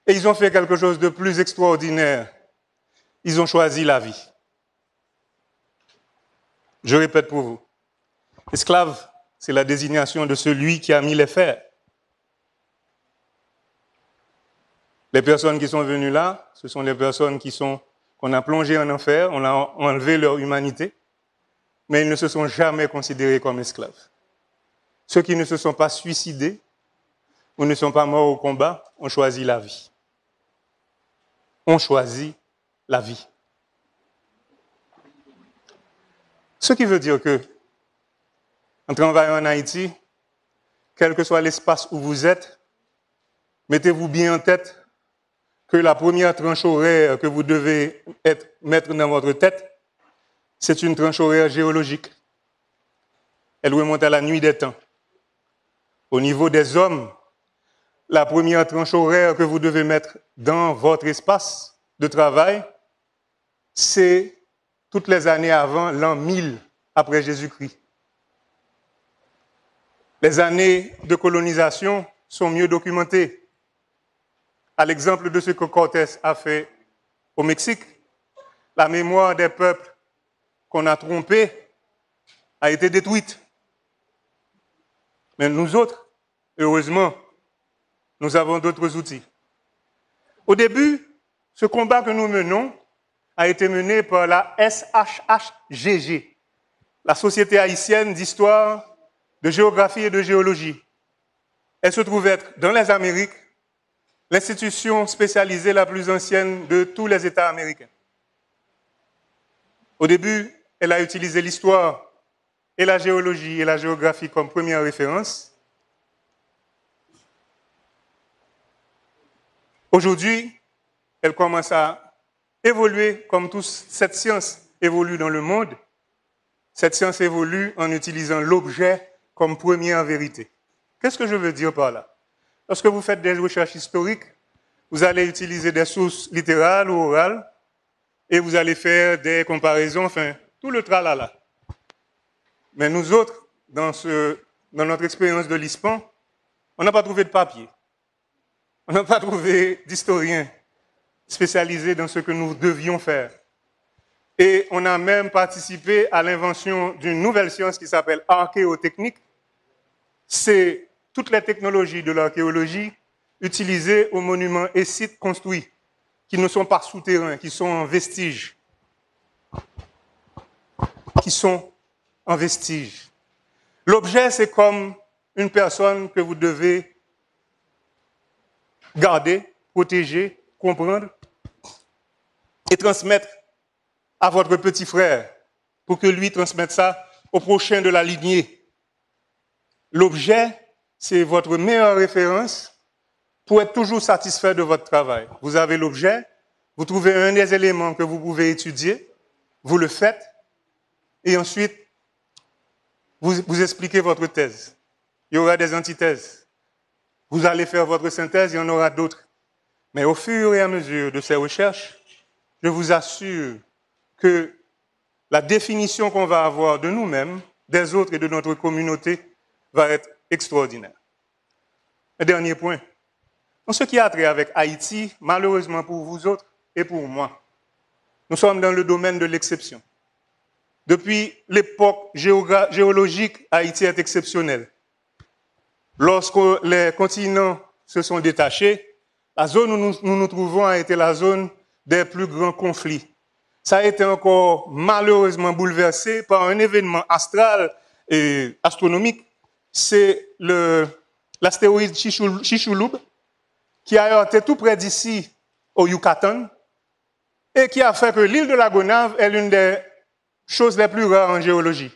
Et ils ont fait quelque chose de plus extraordinaire. Ils ont choisi la vie. Je répète pour vous. Esclave, c'est la désignation de celui qui a mis les fers. Les personnes qui sont venues là, ce sont les personnes qu'on a plongées en enfer, on a enlevé leur humanité, mais ils ne se sont jamais considérés comme esclaves. Ceux qui ne se sont pas suicidés ou ne sont pas morts au combat ont choisi la vie. Ont choisi la vie. Ce qui veut dire que, en travaillant en Haïti, quel que soit l'espace où vous êtes, mettez-vous bien en tête que la première tranche horaire que vous devez mettre dans votre tête, c'est une tranche horaire géologique. Elle remonte à la nuit des temps. Au niveau des hommes, la première tranche horaire que vous devez mettre dans votre espace de travail, c'est toutes les années avant l'an 1000 après Jésus-Christ. Les années de colonisation sont mieux documentées. À l'exemple de ce que Cortés a fait au Mexique, la mémoire des peuples qu'on a trompés a été détruite. Mais nous autres, heureusement, nous avons d'autres outils. Au début, ce combat que nous menons a été mené par la SHHGG, la Société haïtienne d'histoire, de géographie et de géologie. Elle se trouve être, dans les Amériques, l'institution spécialisée la plus ancienne de tous les États américains. Au début, elle a utilisé l'histoire et la géologie et la géographie comme première référence. Aujourd'hui, elle commence à évoluer comme toute cette science évolue dans le monde. Cette science évolue en utilisant l'objet comme première vérité. Qu'est-ce que je veux dire par là? Lorsque vous faites des recherches historiques, vous allez utiliser des sources littérales ou orales et vous allez faire des comparaisons, enfin, tout le tralala. Mais nous autres, dans notre expérience de l'ISPAN, On n'a pas trouvé de papier. On n'a pas trouvé d'historien spécialisé dans ce que nous devions faire. Et on a même participé à l'invention d'une nouvelle science qui s'appelle archéotechnique. C'est toutes les technologies de l'archéologie utilisées aux monuments et sites construits, qui ne sont pas souterrains, qui sont en vestige. L'objet, c'est comme une personne que vous devez garder, protéger, comprendre et transmettre à votre petit frère pour que lui transmette ça au prochain de la lignée. L'objet, c'est votre meilleure référence pour être toujours satisfait de votre travail. Vous avez l'objet, vous trouvez un des éléments que vous pouvez étudier, vous le faites, et ensuite, vous expliquez votre thèse. Il y aura des antithèses. Vous allez faire votre synthèse, il y en aura d'autres. Mais au fur et à mesure de ces recherches, je vous assure que la définition qu'on va avoir de nous-mêmes, des autres et de notre communauté va être extraordinaire. Un dernier point. En ce qui a trait avec Haïti, malheureusement pour vous autres et pour moi, nous sommes dans le domaine de l'exception. Depuis l'époque géologique, Haïti est exceptionnel. Lorsque les continents se sont détachés, la zone où nous nous trouvons a été la zone des plus grands conflits. Ça a été encore malheureusement bouleversé par un événement astral et astronomique. C'est l'astéroïde Chicxulub qui a heurté tout près d'ici, au Yucatan, et qui a fait que l'île de la Gonâve est l'une des choses les plus rares en géologie.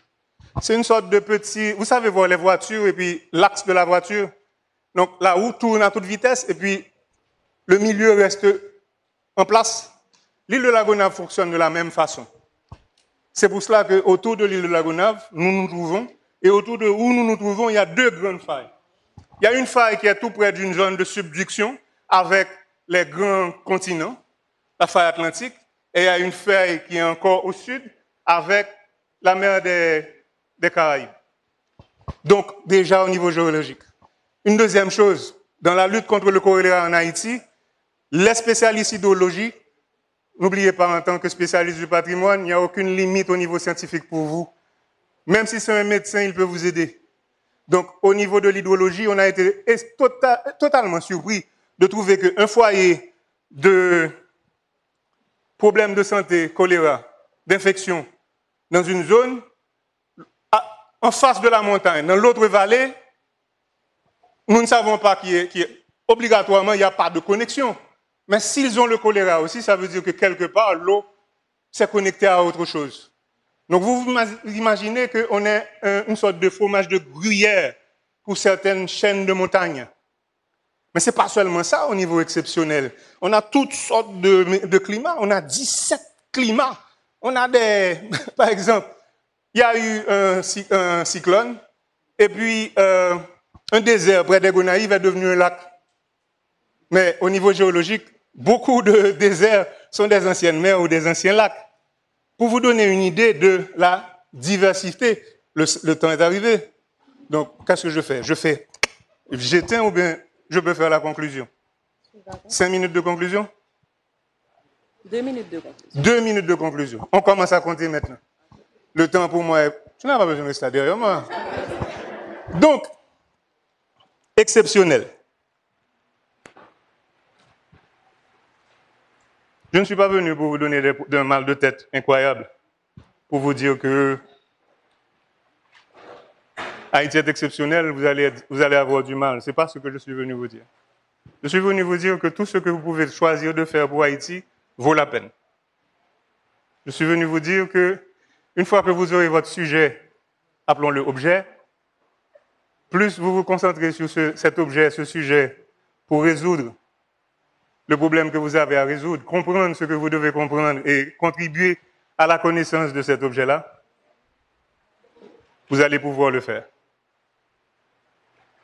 C'est une sorte de petit... Vous savez voir les voitures et puis l'axe de la voiture. Donc la roue tourne à toute vitesse et puis le milieu reste en place. L'île de la Gonâve fonctionne de la même façon. C'est pour cela qu'autour de l'île de la Gonâve, nous nous trouvons, et autour de où nous nous trouvons, il y a deux grandes failles. Il y a une faille qui est tout près d'une zone de subduction avec les grands continents, la faille atlantique, et il y a une faille qui est encore au sud avec la mer des Caraïbes. Donc, déjà au niveau géologique. Une deuxième chose, dans la lutte contre le choléra en Haïti, les spécialistes hydrologiques, n'oubliez pas, en tant que spécialiste du patrimoine, il n'y a aucune limite au niveau scientifique pour vous. Même si c'est un médecin, il peut vous aider. Donc, au niveau de l'hydrologie, on a été totalement surpris de trouver qu'un foyer de problèmes de santé, choléra, d'infection, dans une zone, en face de la montagne, dans l'autre vallée, nous ne savons pas obligatoirement, il n'y a pas de connexion. Mais s'ils ont le choléra aussi, ça veut dire que quelque part, l'eau s'est connectée à autre chose. Donc vous imaginez qu'on est une sorte de fromage de gruyère pour certaines chaînes de montagnes. Mais ce n'est pas seulement ça au niveau exceptionnel. On a toutes sortes de climats. On a 17 climats. On a par exemple, il y a eu un cyclone et puis un désert près des Gonaïves est devenu un lac. Mais au niveau géologique, beaucoup de déserts sont des anciennes mers ou des anciens lacs. Pour vous donner une idée de la diversité, le temps est arrivé. Donc, qu'est-ce que je fais? J'éteins ou bien je peux faire la conclusion? 5 minutes de conclusion? 2 minutes de conclusion. 2 minutes de conclusion. On commence à compter maintenant. Le temps pour moi est... Tu n'as pas besoin de rester derrière moi. Donc, exceptionnel. Je ne suis pas venu pour vous donner un mal de tête incroyable, pour vous dire que Haïti est exceptionnel, vous allez avoir du mal. Ce n'est pas ce que je suis venu vous dire. Je suis venu vous dire que tout ce que vous pouvez choisir de faire pour Haïti vaut la peine. Je suis venu vous dire que une fois que vous aurez votre sujet, appelons-le objet, plus vous vous concentrez sur cet objet, ce sujet, pour résoudre le problème que vous avez à résoudre, comprendre ce que vous devez comprendre et contribuer à la connaissance de cet objet-là, vous allez pouvoir le faire.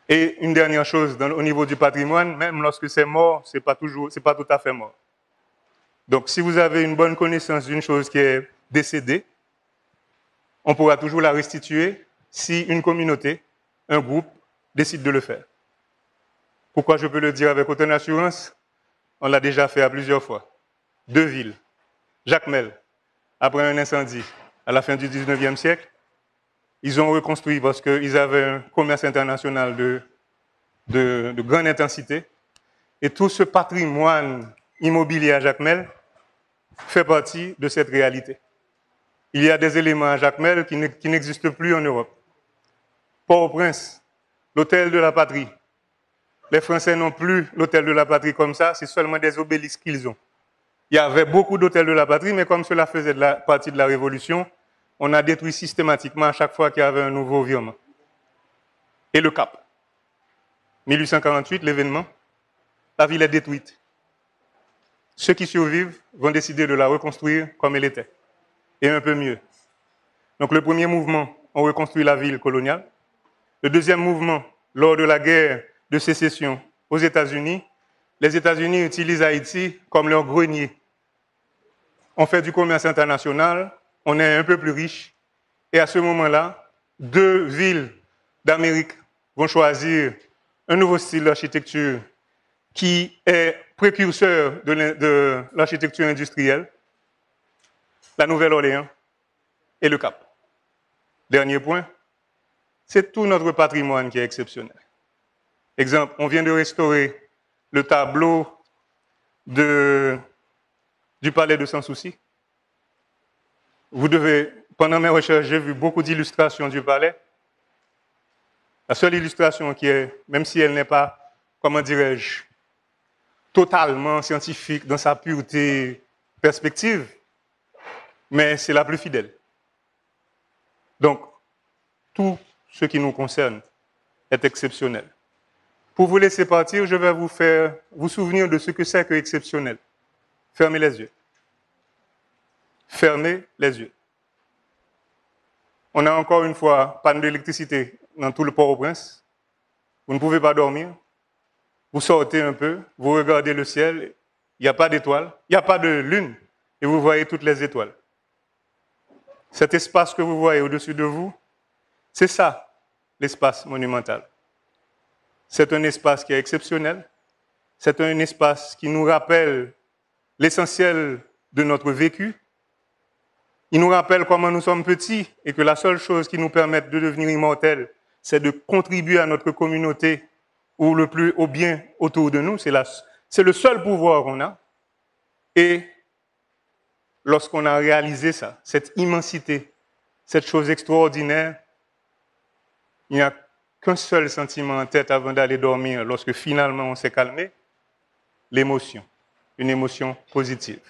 Et une dernière chose, au niveau du patrimoine, même lorsque c'est mort, c'est pas tout à fait mort. Donc, si vous avez une bonne connaissance d'une chose qui est décédée, on pourra toujours la restituer si une communauté, un groupe, décide de le faire. Pourquoi je peux le dire avec autant d'assurance? On l'a déjà fait à plusieurs fois. 2 villes. Jacmel, après un incendie à la fin du 19e siècle, ils ont reconstruit parce qu'ils avaient un commerce international de grande intensité. Et tout ce patrimoine immobilier à Jacmel fait partie de cette réalité. Il y a des éléments à Jacmel qui n'existent plus en Europe. Port-au-Prince, l'hôtel de la patrie. Les Français n'ont plus l'hôtel de la patrie comme ça, c'est seulement des obélisques qu'ils ont. Il y avait beaucoup d'hôtels de la patrie, mais comme cela faisait partie de la Révolution, on a détruit systématiquement à chaque fois qu'il y avait un nouveau virement. Et le Cap. 1848, l'événement, la ville est détruite. Ceux qui survivent vont décider de la reconstruire comme elle était, et un peu mieux. Donc le premier mouvement, on reconstruit la ville coloniale. Le deuxième mouvement, lors de la guerre de sécession aux États-Unis, les États-Unis utilisent Haïti comme leur grenier. On fait du commerce international, on est un peu plus riche, et à ce moment-là, 2 villes d'Amérique vont choisir un nouveau style d'architecture qui est précurseur de l'architecture industrielle, la Nouvelle-Orléans et le Cap. Dernier point, c'est tout notre patrimoine qui est exceptionnel. Exemple, on vient de restaurer le tableau du palais de Sans-Souci. Pendant mes recherches, j'ai vu beaucoup d'illustrations du palais. La seule illustration qui est, même si elle n'est pas, comment dirais-je, totalement scientifique dans sa pureté perspective, mais c'est la plus fidèle. Donc, tout ce qui nous concerne est exceptionnel. Pour vous laisser partir, je vais vous faire vous souvenir de ce que c'est que exceptionnel. Fermez les yeux. Fermez les yeux. On a encore une fois panne d'électricité dans tout le Port-au-Prince. Vous ne pouvez pas dormir. Vous sortez un peu, vous regardez le ciel, il n'y a pas d'étoiles, il n'y a pas de lune, et vous voyez toutes les étoiles. Cet espace que vous voyez au-dessus de vous, c'est ça, l'espace monumental. C'est un espace qui est exceptionnel, c'est un espace qui nous rappelle l'essentiel de notre vécu. Il nous rappelle comment nous sommes petits et que la seule chose qui nous permette de devenir immortels, c'est de contribuer à notre communauté ou au bien autour de nous. C'est le seul pouvoir qu'on a. Et lorsqu'on a réalisé ça, cette immensité, cette chose extraordinaire, il n'y a qu'un seul sentiment en tête avant d'aller dormir lorsque finalement on s'est calmé, l'émotion, une émotion positive.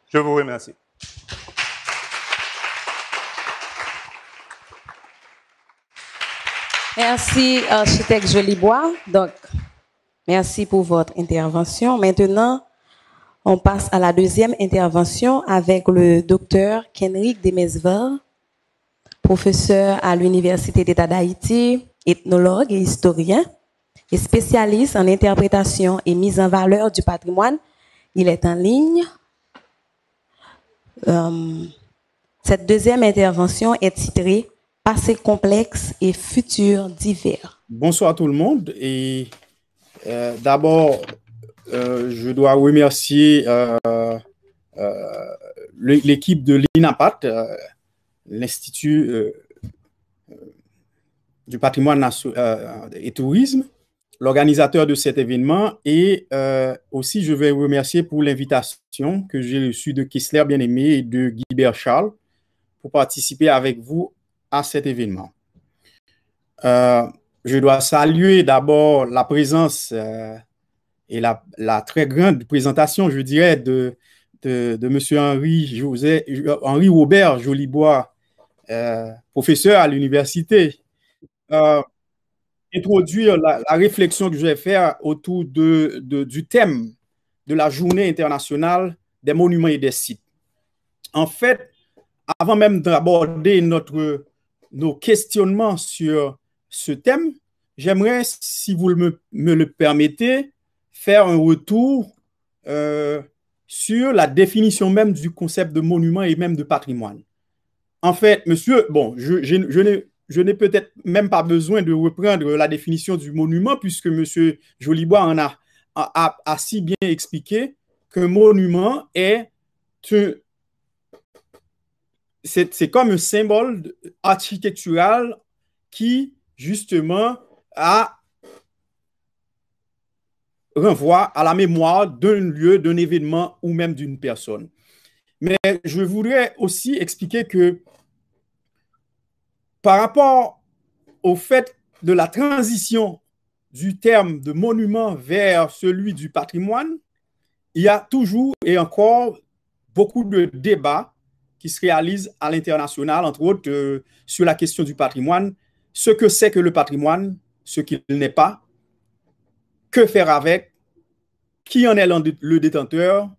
Je vous remercie. Merci, architecte Jolibois. Donc, merci pour votre intervention. Maintenant, on passe à la deuxième intervention avec le docteur Kenrick Demesver, professeur à l'Université d'État d'Haïti, ethnologue et historien, et spécialiste en interprétation et mise en valeur du patrimoine. Il est en ligne. Cette deuxième intervention est titrée « Passé complexe et futur divers ». Bonsoir à tout le monde. Et d'abord, je dois remercier l'équipe de l'INAPAT, l'Institut du patrimoine et tourisme, l'organisateur de cet événement, et aussi je vais remercier pour l'invitation que j'ai reçue de Kessler Bien-Aimé et de Guibert Charles pour participer avec vous à cet événement. Je dois saluer d'abord la présence et la très grande présentation, je dirais, de M. Henri Robert Jolibois, professeur à l'université. Introduire la réflexion que je vais faire autour du thème de la Journée internationale des monuments et des sites. En fait, avant même d'aborder nos questionnements sur ce thème, j'aimerais, si vous me le permettez, faire un retour sur la définition même du concept de monument et même de patrimoine. En fait, monsieur, bon, je je n'ai peut-être même pas besoin de reprendre la définition du monument, puisque M. Jolibois en a si bien expliqué qu'un monument c'est comme un symbole architectural qui, justement, renvoie à la mémoire d'un lieu, d'un événement ou même d'une personne. Mais je voudrais aussi expliquer que par rapport au fait de la transition du terme de monument vers celui du patrimoine, il y a toujours et encore beaucoup de débats qui se réalisent à l'international, entre autres sur la question du patrimoine, ce que c'est que le patrimoine, ce qu'il n'est pas, que faire avec, qui en est le détenteur,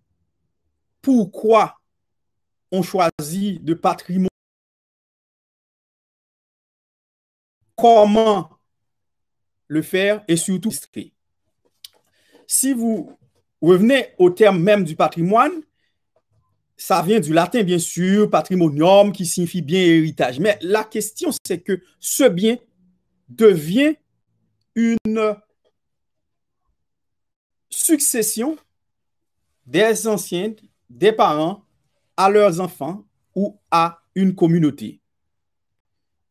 pourquoi on choisit de patrimoine, comment le faire et surtout, si vous revenez au terme même du patrimoine, ça vient du latin, bien sûr, patrimonium, qui signifie bien héritage. Mais la question, c'est que ce bien devient une succession des anciens, des parents, à leurs enfants ou à une communauté.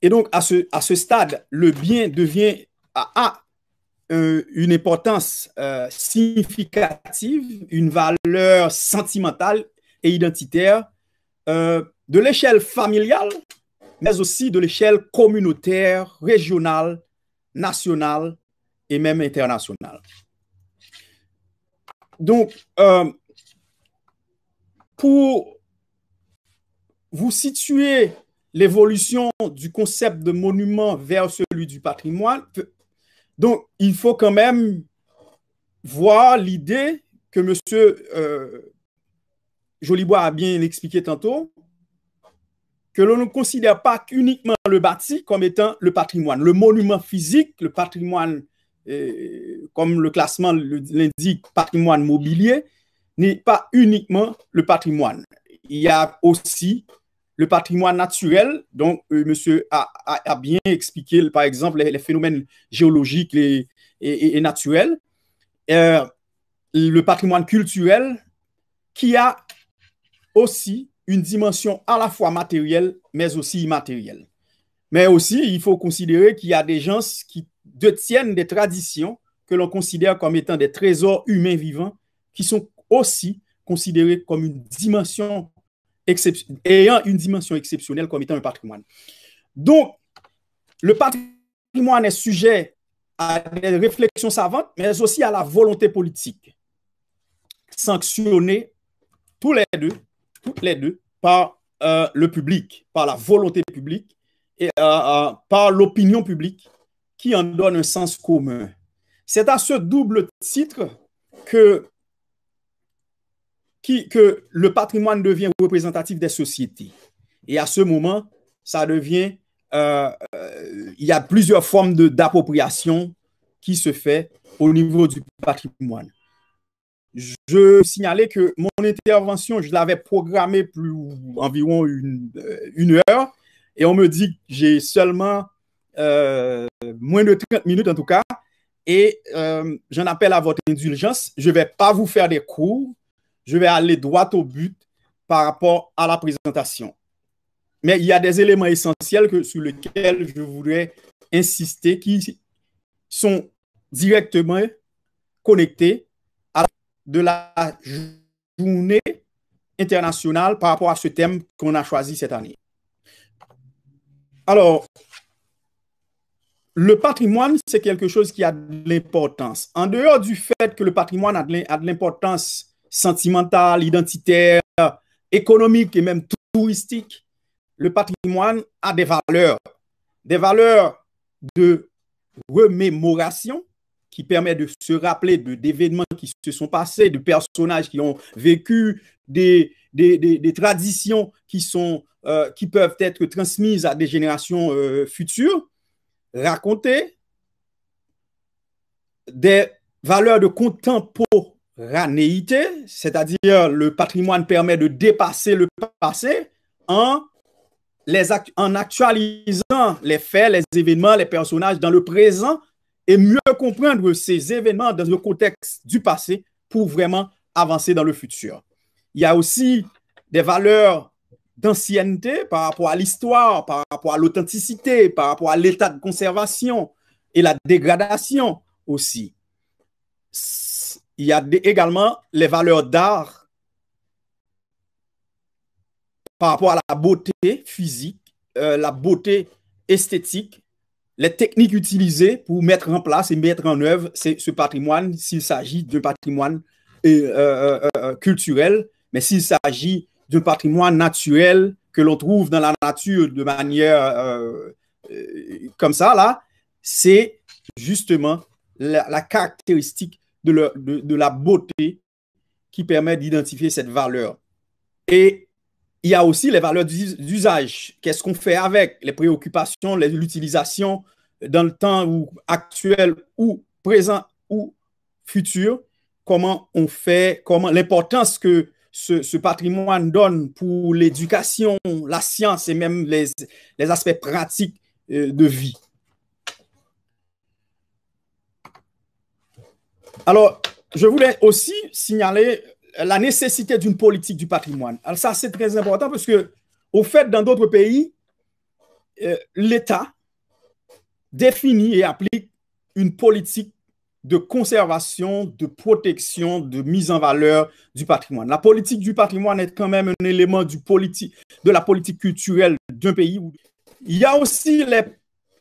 Et donc, à ce stade, le bien devient une importance significative, une valeur sentimentale et identitaire de l'échelle familiale, mais aussi de l'échelle communautaire, régionale, nationale et même internationale. Donc, pour vous situer l'évolution du concept de monument vers celui du patrimoine, donc il faut quand même voir l'idée que M. Jolibois a bien expliqué tantôt, que l'on ne considère pas uniquement le bâti comme étant le patrimoine. Le monument physique, le patrimoine, comme le classement l'indique, patrimoine mobilier, n'est pas uniquement le patrimoine. Il y a aussi le patrimoine naturel, donc monsieur a bien expliqué, par exemple, les phénomènes géologiques et naturels. Le patrimoine culturel, qui a aussi une dimension à la fois matérielle, mais aussi immatérielle. Mais aussi, il faut considérer qu'il y a des gens qui détiennent des traditions que l'on considère comme étant des trésors humains vivants, qui sont aussi considérés comme une dimension ayant une dimension exceptionnelle comme étant un patrimoine. Donc, le patrimoine est sujet à des réflexions savantes, mais aussi à la volonté politique, sanctionnée toutes les deux, par le public, par la volonté publique et par l'opinion publique qui en donne un sens commun. C'est à ce double titre que le patrimoine devient représentatif des sociétés. Et à ce moment, ça devient, il y a plusieurs formes d'appropriation qui se fait au niveau du patrimoine. Je signalais que mon intervention, je l'avais programmée environ une heure, et on me dit que j'ai seulement moins de 30 minutes en tout cas, et j'en appelle à votre indulgence. Je ne vais pas vous faire des cours, je vais aller droit au but par rapport à la présentation. Mais il y a des éléments essentiels sur lesquels je voudrais insister qui sont directement connectés à de la journée internationale par rapport à ce thème qu'on a choisi cette année. Alors, le patrimoine, c'est quelque chose qui a de l'importance. En dehors du fait que le patrimoine a de l'importance sentimentale, identitaire, économique et même touristique, le patrimoine a des valeurs de remémoration qui permettent de se rappeler d'événements qui se sont passés, de personnages qui ont vécu, des traditions qui peuvent être transmises à des générations futures, raconter des valeurs de contemporanéité, c'est-à-dire le patrimoine permet de dépasser le passé en en actualisant les faits, les événements, les personnages dans le présent et mieux comprendre ces événements dans le contexte du passé pour vraiment avancer dans le futur. Il y a aussi des valeurs d'ancienneté par rapport à l'histoire, par rapport à l'authenticité, par rapport à l'état de conservation et la dégradation aussi. Il y a également les valeurs d'art par rapport à la beauté physique, la beauté esthétique, les techniques utilisées pour mettre en place et mettre en œuvre ce patrimoine, s'il s'agit d'un patrimoine culturel, mais s'il s'agit d'un patrimoine naturel que l'on trouve dans la nature de manière comme ça, là, c'est justement la caractéristique de la beauté qui permet d'identifier cette valeur. Et il y a aussi les valeurs d'usage. Qu'est-ce qu'on fait avec les préoccupations, l'utilisation dans le temps actuel ou présent ou futur? Comment on fait, l'importance que ce patrimoine donne pour l'éducation, la science et même les aspects pratiques de vie. Alors, je voulais aussi signaler la nécessité d'une politique du patrimoine. Alors ça, c'est très important parce que, au fait, dans d'autres pays, l'État définit et applique une politique de conservation, de protection, de mise en valeur du patrimoine. La politique du patrimoine est quand même un élément de la politique culturelle d'un pays. Il y a aussi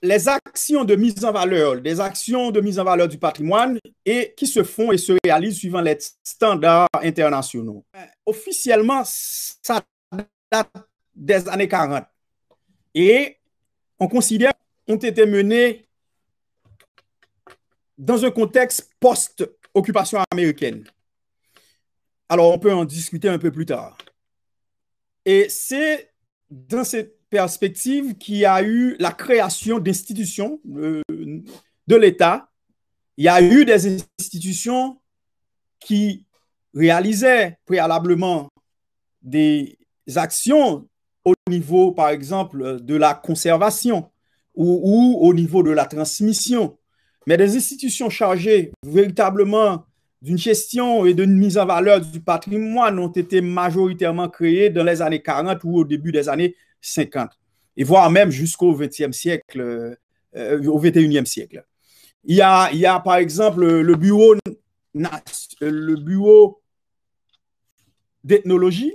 les actions de mise en valeur, des actions de mise en valeur du patrimoine et qui se font et se réalisent suivant les standards internationaux. Officiellement, ça date des années 40 et on considère qu'ont été menées dans un contexte post-occupation américaine. Alors, on peut en discuter un peu plus tard. Et c'est dans cette perspective qu'il y a eu la création d'institutions de l'État. Il y a eu des institutions qui réalisaient préalablement des actions au niveau, par exemple, de la conservation ou au niveau de la transmission. Mais des institutions chargées véritablement d'une gestion et d'une mise en valeur du patrimoine ont été majoritairement créées dans les années 40 ou au début des années 50, et voire même jusqu'au XXe siècle, au XXIe siècle. Il y a par exemple le bureau d'ethnologie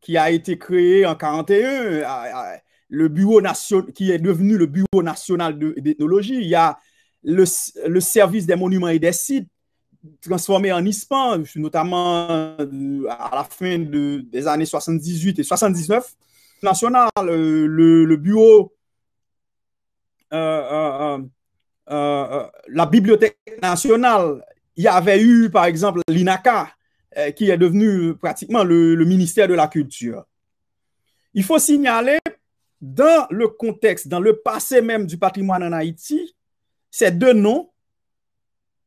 qui a été créé en 1941, le bureau national qui est devenu le bureau national d'ethnologie. Il y a le service des monuments et des sites transformé en ISPAN, notamment à la fin des années 78 et 79. National, le bureau, la Bibliothèque nationale, il y avait eu par exemple l'INACA, qui est devenu pratiquement le ministère de la Culture. Il faut signaler, dans le contexte, dans le passé même du patrimoine en Haïti, ces deux noms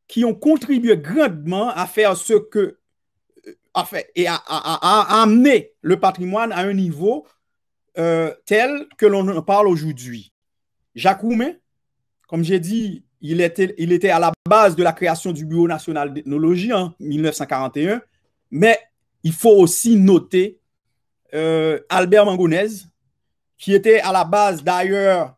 qui ont contribué grandement à faire ce que, et à amener le patrimoine à un niveau tel que l'on en parle aujourd'hui. Jacques Roumain, comme j'ai dit, il était à la base de la création du Bureau national d'ethnologie en 1941, mais il faut aussi noter Albert Mangonèse, qui était à la base d'ailleurs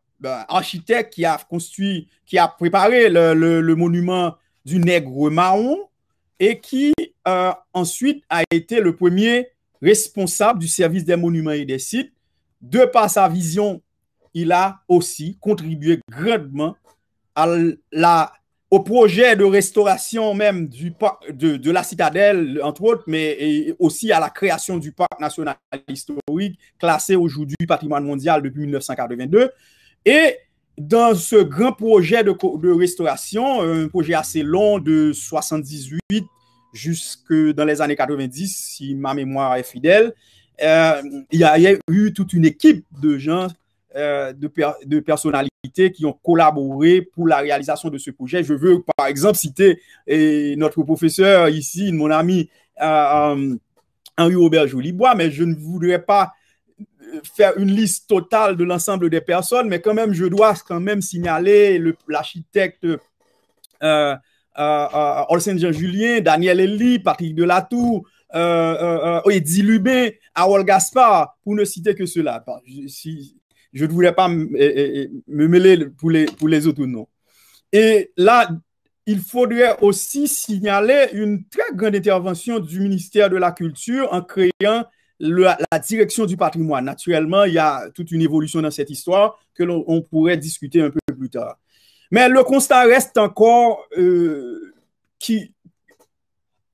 architecte, qui a préparé le monument du Nègre Marron et qui ensuite a été le premier responsable du service des monuments et des sites. De par sa vision, il a aussi contribué grandement au projet de restauration même de la citadelle, entre autres, mais aussi à la création du parc national historique, classé aujourd'hui patrimoine mondial depuis 1982. Et dans ce grand projet de restauration, un projet assez long de 78 jusque dans les années 90, si ma mémoire est fidèle, il y a eu toute une équipe de gens, de personnalités qui ont collaboré pour la réalisation de ce projet. Je veux par exemple citer notre professeur ici, mon ami Henri-Robert Jolibois, mais je ne voudrais pas faire une liste totale de l'ensemble des personnes, mais quand même, je dois quand même signaler l'architecte Olsen Jean-Julien, Daniel Elie, Patrick Delatour, Eddy Lubin, Harold Gaspard, pour ne citer que cela. Je ne voulais pas me mêler pour les autres noms. Et là, il faudrait aussi signaler une très grande intervention du ministère de la Culture en créant la direction du patrimoine. Naturellement, il y a toute une évolution dans cette histoire que l'on pourrait discuter un peu plus tard. Mais le constat reste encore qu'il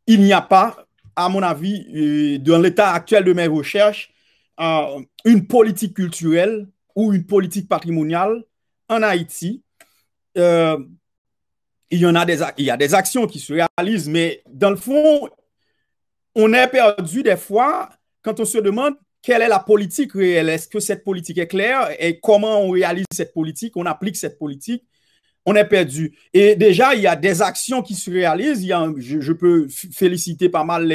n'y a pas, à mon avis, dans l'état actuel de mes recherches, une politique culturelle ou une politique patrimoniale en Haïti. Il y a des actions qui se réalisent, mais dans le fond, on est perdu des fois quand on se demande quelle est la politique réelle. Est-ce que cette politique est claire et comment on réalise cette politique, on applique cette politique? On est perdu. Et déjà, il y a des actions qui se réalisent. Je peux féliciter pas mal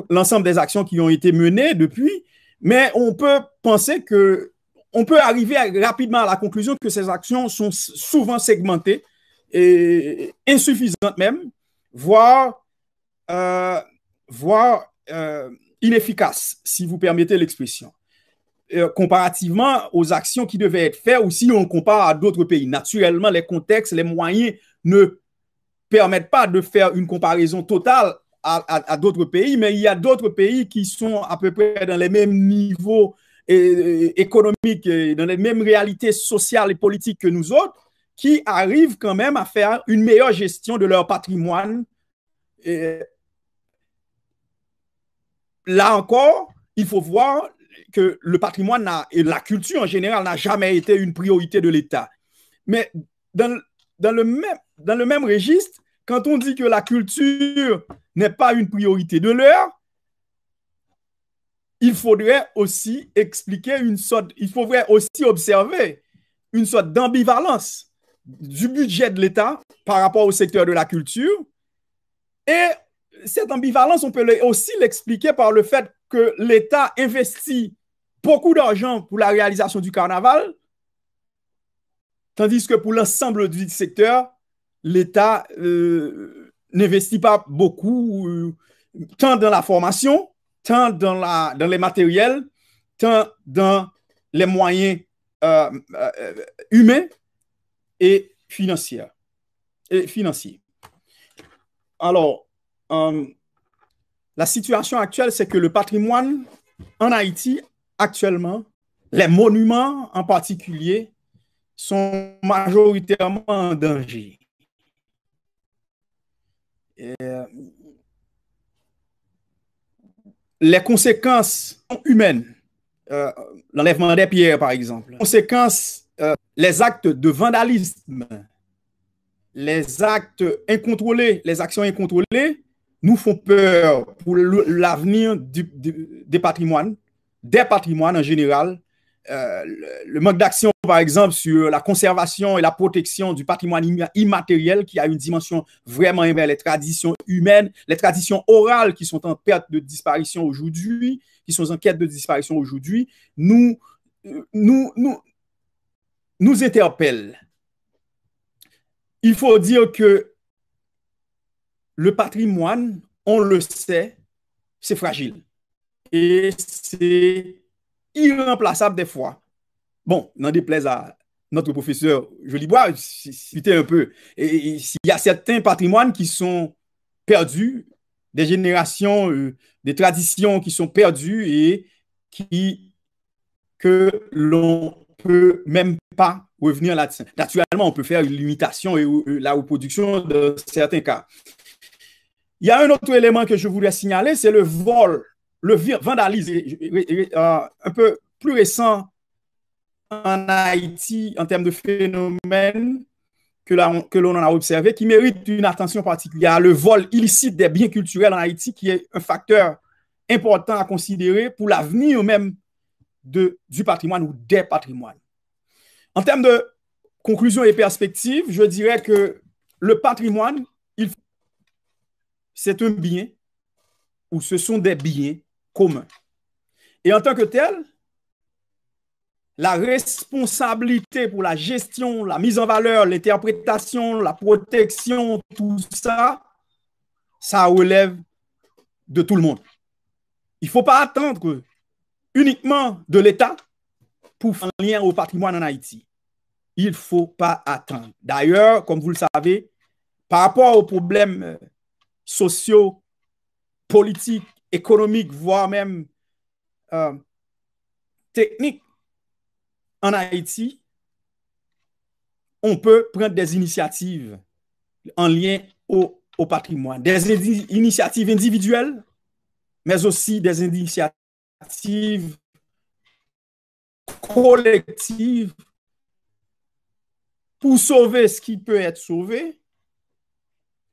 l'ensemble des actions qui ont été menées depuis, mais on peut penser que on peut arriver rapidement à la conclusion que ces actions sont souvent segmentées et insuffisantes même, voire inefficaces, si vous permettez l'expression, comparativement aux actions qui devaient être faites ou si on compare à d'autres pays. Naturellement, les contextes, les moyens ne permettent pas de faire une comparaison totale à d'autres pays, mais il y a d'autres pays qui sont à peu près dans les mêmes niveaux économiques, dans les mêmes réalités sociales et politiques que nous autres, qui arrivent quand même à faire une meilleure gestion de leur patrimoine. Et là encore, il faut voir que le patrimoine et la culture en général n'a jamais été une priorité de l'État. Mais dans le même registre, quand on dit que la culture n'est pas une priorité de l'heure, il faudrait aussi observer une sorte d'ambivalence du budget de l'État par rapport au secteur de la culture. Et cette ambivalence, on peut aussi l'expliquer par le fait que l'État investit beaucoup d'argent pour la réalisation du carnaval, tandis que pour l'ensemble du secteur, l'État n'investit pas beaucoup, tant dans la formation, tant dans les matériels, tant dans les moyens humains et financiers. Alors, la situation actuelle, c'est que le patrimoine en Haïti, actuellement, les monuments en particulier, sont majoritairement en danger. Les conséquences humaines, l'enlèvement des pierres par exemple, les conséquences, les actes de vandalisme, les actes incontrôlés, les actions incontrôlées nous font peur pour l'avenir des patrimoines en général. Le manque d'action, par exemple, sur la conservation et la protection du patrimoine immatériel qui a une dimension vraiment humaine, les traditions humaines, les traditions orales qui sont en perte de disparition aujourd'hui, qui sont en quête de disparition aujourd'hui, nous interpellent. Il faut dire que le patrimoine, on le sait, c'est fragile. Et c'est irremplaçable des fois. Bon, n'en déplaise à notre professeur Jolibois, c'était un peu. Et il y a certains patrimoines qui sont perdus, des générations, des traditions qui sont perdues et que l'on peut même pas revenir là-dessus. Naturellement, on peut faire une limitation et la reproduction de certains cas. Il y a un autre élément que je voulais signaler, c'est le vol, le vandalisme un peu plus récent en Haïti en termes de phénomène que l'on a observé, qui mérite une attention particulière. Le vol illicite des biens culturels en Haïti, qui est un facteur important à considérer pour l'avenir même du patrimoine ou des patrimoines. En termes de conclusion et perspective, je dirais que le patrimoine, c'est un bien ou ce sont des biens communs. Et en tant que tel, la responsabilité pour la gestion, la mise en valeur, l'interprétation, la protection, tout ça, ça relève de tout le monde. Il ne faut pas attendre uniquement de l'État pour faire un lien au patrimoine en Haïti. Il ne faut pas attendre. D'ailleurs, comme vous le savez, par rapport aux problèmes sociaux, politiques, économiques, voire même techniques en Haïti, on peut prendre des initiatives en lien au patrimoine. Des initiatives individuelles, mais aussi des initiatives collectives pour sauver ce qui peut être sauvé,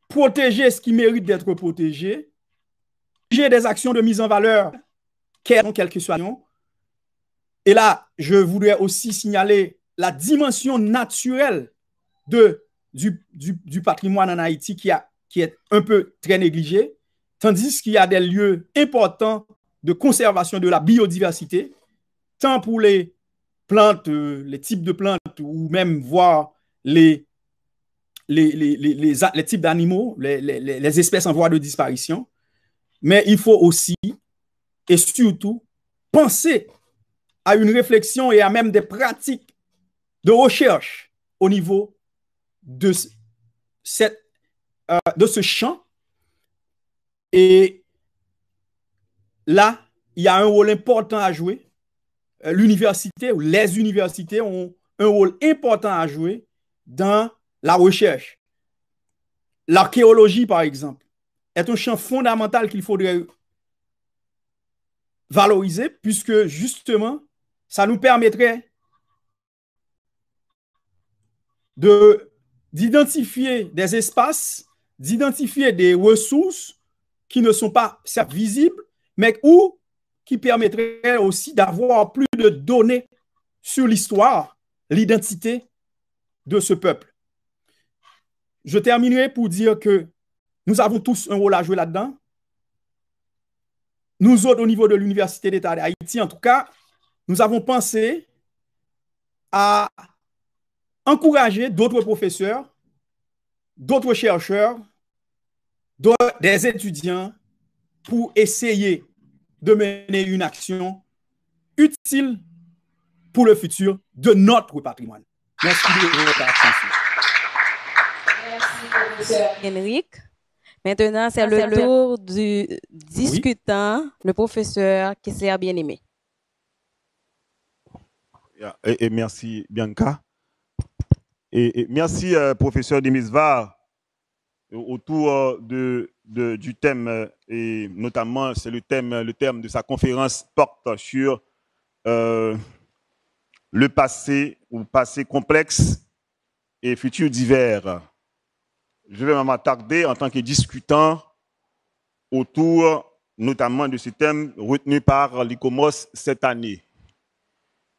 protéger ce qui mérite d'être protégé, j'ai des actions de mise en valeur, quelles que soient. Et là, je voudrais aussi signaler la dimension naturelle du patrimoine en Haïti qui est un peu très négligée, tandis qu'il y a des lieux importants de conservation de la biodiversité, tant pour les plantes, les types de plantes, ou même voir les types d'animaux, les espèces en voie de disparition. Mais il faut aussi et surtout penser à une réflexion et à même des pratiques de recherche au niveau de ce champ. Et là, il y a un rôle important à jouer. L'université ou les universités ont un rôle important à jouer dans la recherche. L'archéologie, par exemple, est un champ fondamental qu'il faudrait valoriser, puisque justement, ça nous permettrait d'identifier des espaces, d'identifier des ressources qui ne sont pas certes visibles, mais qui permettraient aussi d'avoir plus de données sur l'histoire, l'identité de ce peuple. Je terminerai pour dire que nous avons tous un rôle à jouer là-dedans. Nous autres, au niveau de l'Université d'État d'Haïti, en tout cas, nous avons pensé à encourager d'autres professeurs, d'autres chercheurs, des étudiants pour essayer de mener une action utile pour le futur de notre patrimoine. Merci de votre attention. Merci, professeur Henrik. Maintenant, c'est le tour du discutant, le professeur Kesser Bien-Aimé. Et merci, Bianca. Et merci, professeur Demisvar, autour du thème, et notamment, c'est le thème de sa conférence porte sur le passé ou passé complexe et futur divers. Je vais m'attarder en tant que discutant autour notamment de ce thème retenu par l'ICOMOS cette année.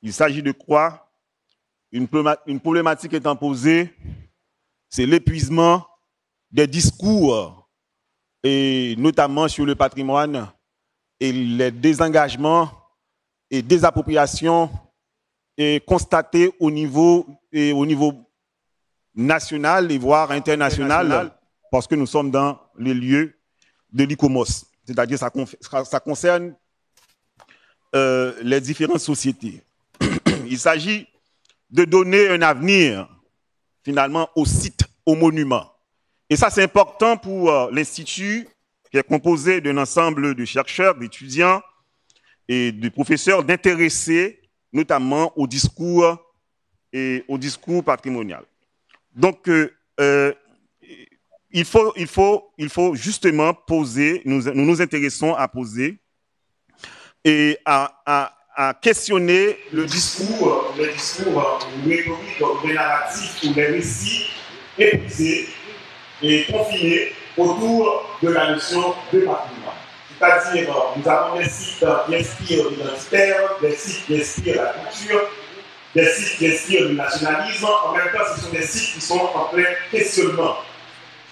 Il s'agit de quoi? Une problématique étant posée, c'est l'épuisement des discours, et notamment sur le patrimoine, et les désengagements et désappropriations constatés au niveau national et voire international, parce que nous sommes dans les lieux de l'ICOMOS. C'est-à-dire ça concerne les différentes sociétés. Il s'agit de donner un avenir, finalement, aux sites, aux monuments. Et ça, c'est important pour l'Institut, qui est composé d'un ensemble de chercheurs, d'étudiants et de professeurs, d'intéresser notamment au discours patrimonial. Donc, il faut justement poser, nous intéressons à poser et à questionner le discours rhétorique, le narratif ou les récits épuisés et confinés autour de la notion de patrimoine. C'est-à-dire, nous avons des sites qui inspirent l'identitaire, des sites qui inspirent la culture, des sites qui inspirent le nationalisme. En même temps, ce sont des sites qui sont en plein questionnement.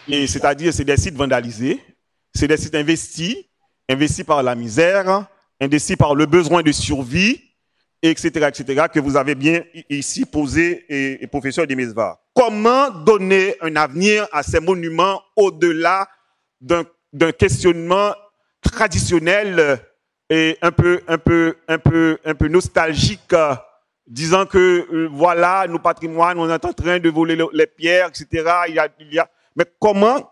Et c'est-à-dire, c'est des sites vandalisés, c'est des sites investis par la misère, indécis par le besoin de survie, etc., que vous avez bien ici posé, et professeur Demesvar. Comment donner un avenir à ces monuments au-delà d'un questionnement traditionnel et un peu nostalgique, disant que voilà, nos patrimoines, on est en train de voler les pierres, etc. Mais comment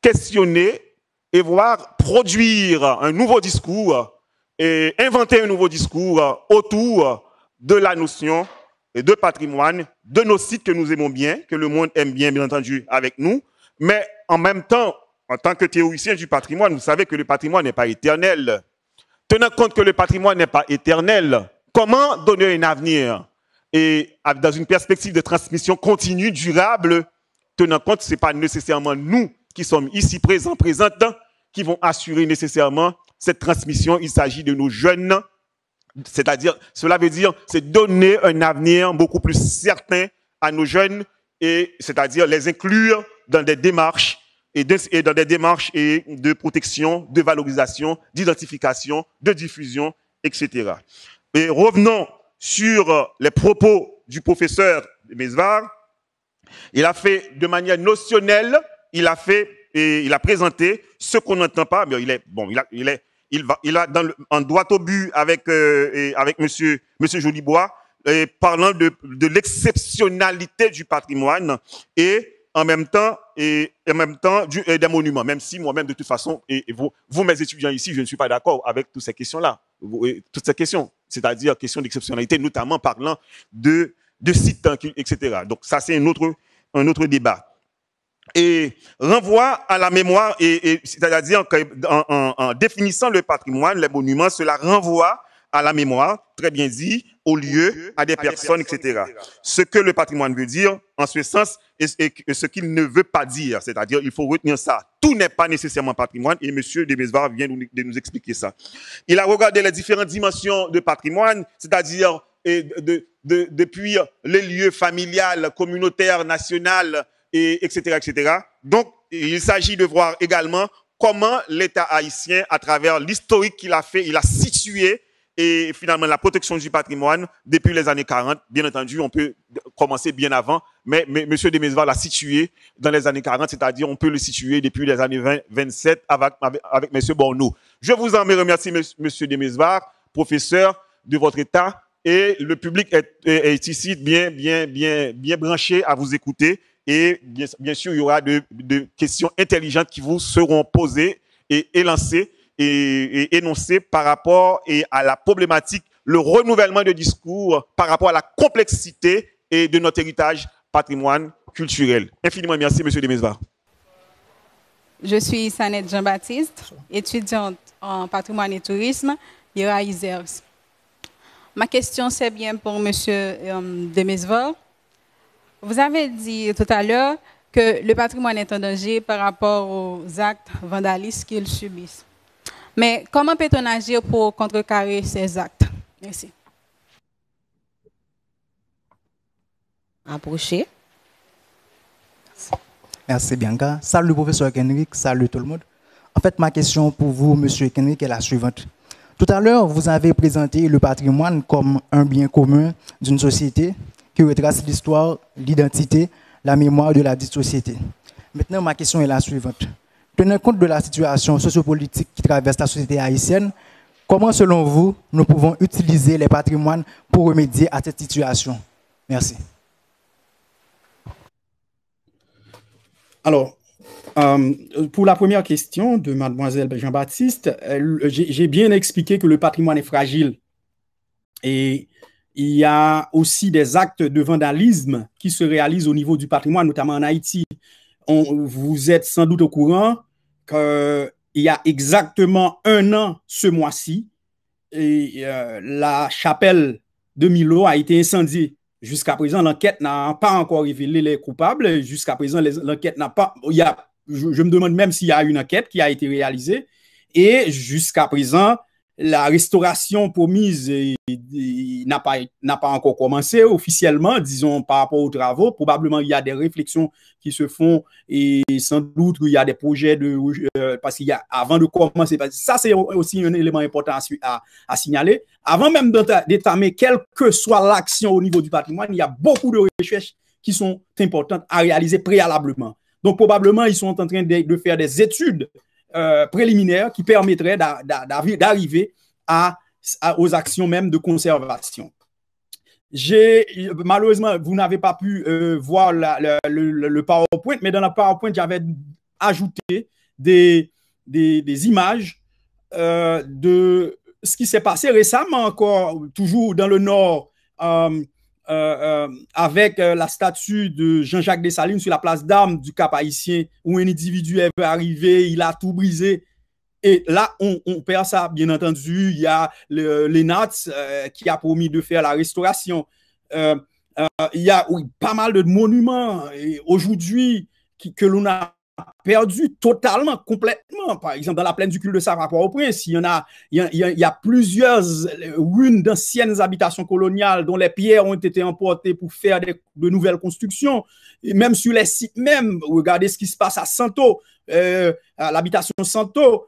questionner et voir produire un nouveau discours et inventer un nouveau discours autour de la notion de patrimoine, de nos sites que nous aimons bien, que le monde aime bien, bien entendu, avec nous, mais en même temps, en tant que théoricien du patrimoine, vous savez que le patrimoine n'est pas éternel. Tenant compte que le patrimoine n'est pas éternel, comment donner un avenir et dans une perspective de transmission continue, durable, tenant compte que ce n'est pas nécessairement nous qui sommes ici présents, présentes, qui vont assurer nécessairement cette transmission. Il s'agit de nos jeunes, c'est-à-dire, cela veut dire, c'est donner un avenir beaucoup plus certain à nos jeunes, et c'est-à-dire les inclure dans des démarches et dans des démarches de protection, de valorisation, d'identification, de diffusion, etc. Et revenons sur les propos du professeur Demesvar. Il a fait de manière notionnelle, il a présenté ce qu'on n'entend pas, mais il a en droit au but avec monsieur Jolibois, parlant de l'exceptionnalité du patrimoine et en même temps des monuments, même si moi-même de toute façon, vous mes étudiants ici, je ne suis pas d'accord avec toutes ces questions-là, toutes ces questions, c'est-à-dire question d'exceptionnalité, notamment parlant de sites, etc. Donc ça c'est un autre débat. Et renvoie à la mémoire, c'est-à-dire qu'en définissant le patrimoine, les monuments, cela renvoie à la mémoire, très bien dit, au lieu, à des personnes, etc. Ce que le patrimoine veut dire, en ce sens, et ce qu'il ne veut pas dire, c'est-à-dire, il faut retenir ça. Tout n'est pas nécessairement patrimoine, et M. Demesvar vient de nous expliquer ça. Il a regardé les différentes dimensions de patrimoine, c'est-à-dire depuis les lieux familiales, communautaires, nationaux, etc., etc. Donc, il s'agit de voir également comment l'État haïtien, à travers l'historique qu'il a fait, il a situé et finalement la protection du patrimoine depuis les années 40. Bien entendu, on peut commencer bien avant, mais M. Demesvar l'a situé dans les années 40, c'est-à-dire on peut le situer depuis les années 27 avec M. Borneau. Je vous en remercie, M. Demesvar, professeur de votre État, et le public est ici bien branché à vous écouter. Et bien sûr, il y aura de questions intelligentes qui vous seront posées et élancées et énoncées par rapport à la problématique, le renouvellement de discours par rapport à la complexité et de notre héritage patrimoine culturel. Infiniment merci, M. Demesvar. Je suis Sanette Jean-Baptiste, étudiante en patrimoine et tourisme, IRA ISERS. Ma question, c'est bien pour M. Demesvar. Vous avez dit tout à l'heure que le patrimoine est en danger par rapport aux actes vandalistes qu'ils subissent. Mais comment peut-on agir pour contrecarrer ces actes? Merci. Approchez. Merci Bianca. Salut professeur Kenrick, salut tout le monde. En fait, ma question pour vous, monsieur Kenrick, est la suivante. Tout à l'heure, vous avez présenté le patrimoine comme un bien commun d'une société qui retrace l'histoire, l'identité, la mémoire de la dite société. Maintenant, ma question est la suivante. Tenant compte de la situation sociopolitique qui traverse la société haïtienne, comment, selon vous, nous pouvons utiliser les patrimoines pour remédier à cette situation? Merci. Alors, pour la première question de mademoiselle Jean-Baptiste, j'ai bien expliqué que le patrimoine est fragile. Et il y a aussi des actes de vandalisme qui se réalisent au niveau du patrimoine, notamment en Haïti. Vous êtes sans doute au courant qu'il y a exactement 1 an ce mois-ci, la chapelle de Milo a été incendiée. Jusqu'à présent, l'enquête n'a pas encore révélé les coupables. Jusqu'à présent, l'enquête n'a pas... Je me demande même s'il y a une enquête qui a été réalisée. Et jusqu'à présent, la restauration promise n'a pas encore commencé officiellement, disons, par rapport aux travaux. Probablement, il y a des réflexions qui se font et sans doute il y a des projets parce qu'il y a, avant de commencer, ça c'est aussi un élément important à signaler. Avant même d'entamer quelle que soit l'action au niveau du patrimoine, il y a beaucoup de recherches qui sont importantes à réaliser préalablement. Donc, probablement, ils sont en train de faire des études préliminaires qui permettraient d'arriver aux actions même de conservation. Malheureusement, vous n'avez pas pu voir le PowerPoint, mais dans le PowerPoint, j'avais ajouté des images de ce qui s'est passé récemment encore, toujours dans le Nord, avec la statue de Jean-Jacques Dessalines sur la place d'Armes du Cap-Haïtien, où un individu est arrivé, il a tout brisé. Et là, on perd ça, bien entendu. Il y a l'ENATS qui a promis de faire la restauration. Il y a pas mal de monuments aujourd'hui que l'on a perdu totalement, complètement. Par exemple, dans la plaine du culte de Port-au-Prince, il y a plusieurs ruines d'anciennes habitations coloniales dont les pierres ont été emportées pour faire de nouvelles constructions. Et même sur les sites même, regardez ce qui se passe à Santo, à l'habitation Santo,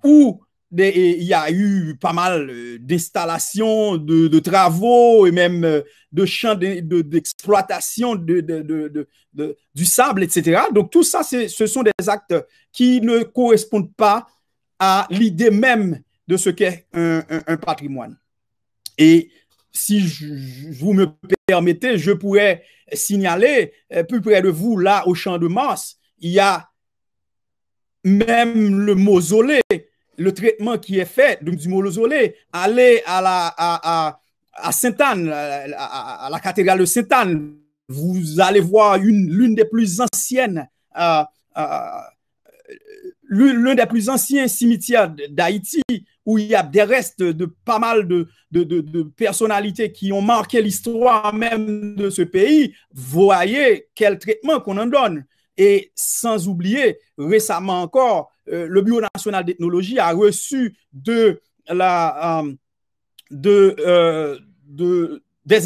où il y a eu pas mal d'installations, de travaux et même de champs d'exploitation du sable, etc. Donc tout ça, ce sont des actes qui ne correspondent pas à l'idée même de ce qu'est un patrimoine. Et si vous me permettez, je pourrais signaler plus près de vous, là au Champ de Mars, il y a même le mausolée, le traitement qui est fait du mausolée, aller à Sainte-Anne, à la cathédrale de Sainte-Anne, vous allez voir l'une des plus anciennes, l'un des plus anciens cimetières d'Haïti, où il y a des restes de pas mal de personnalités qui ont marqué l'histoire même de ce pays. Voyez quel traitement qu'on en donne. Et sans oublier, récemment encore, le Bureau national d'ethnologie a reçu des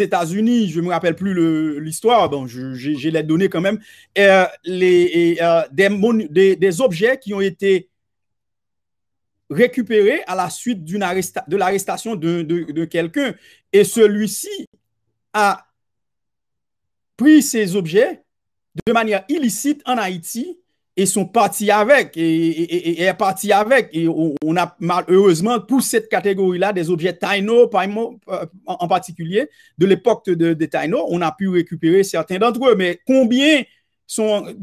États-Unis, je ne me rappelle plus l'histoire, bon, j'ai les données quand même, des objets qui ont été récupérés à la suite de l'arrestation de quelqu'un. Et celui-ci a pris ces objets de manière illicite en Haïti et sont partis avec et est parti avec. Et on a malheureusement pour cette catégorie-là des objets Taino en particulier de l'époque de Taino, on a pu récupérer certains d'entre eux, mais combien sont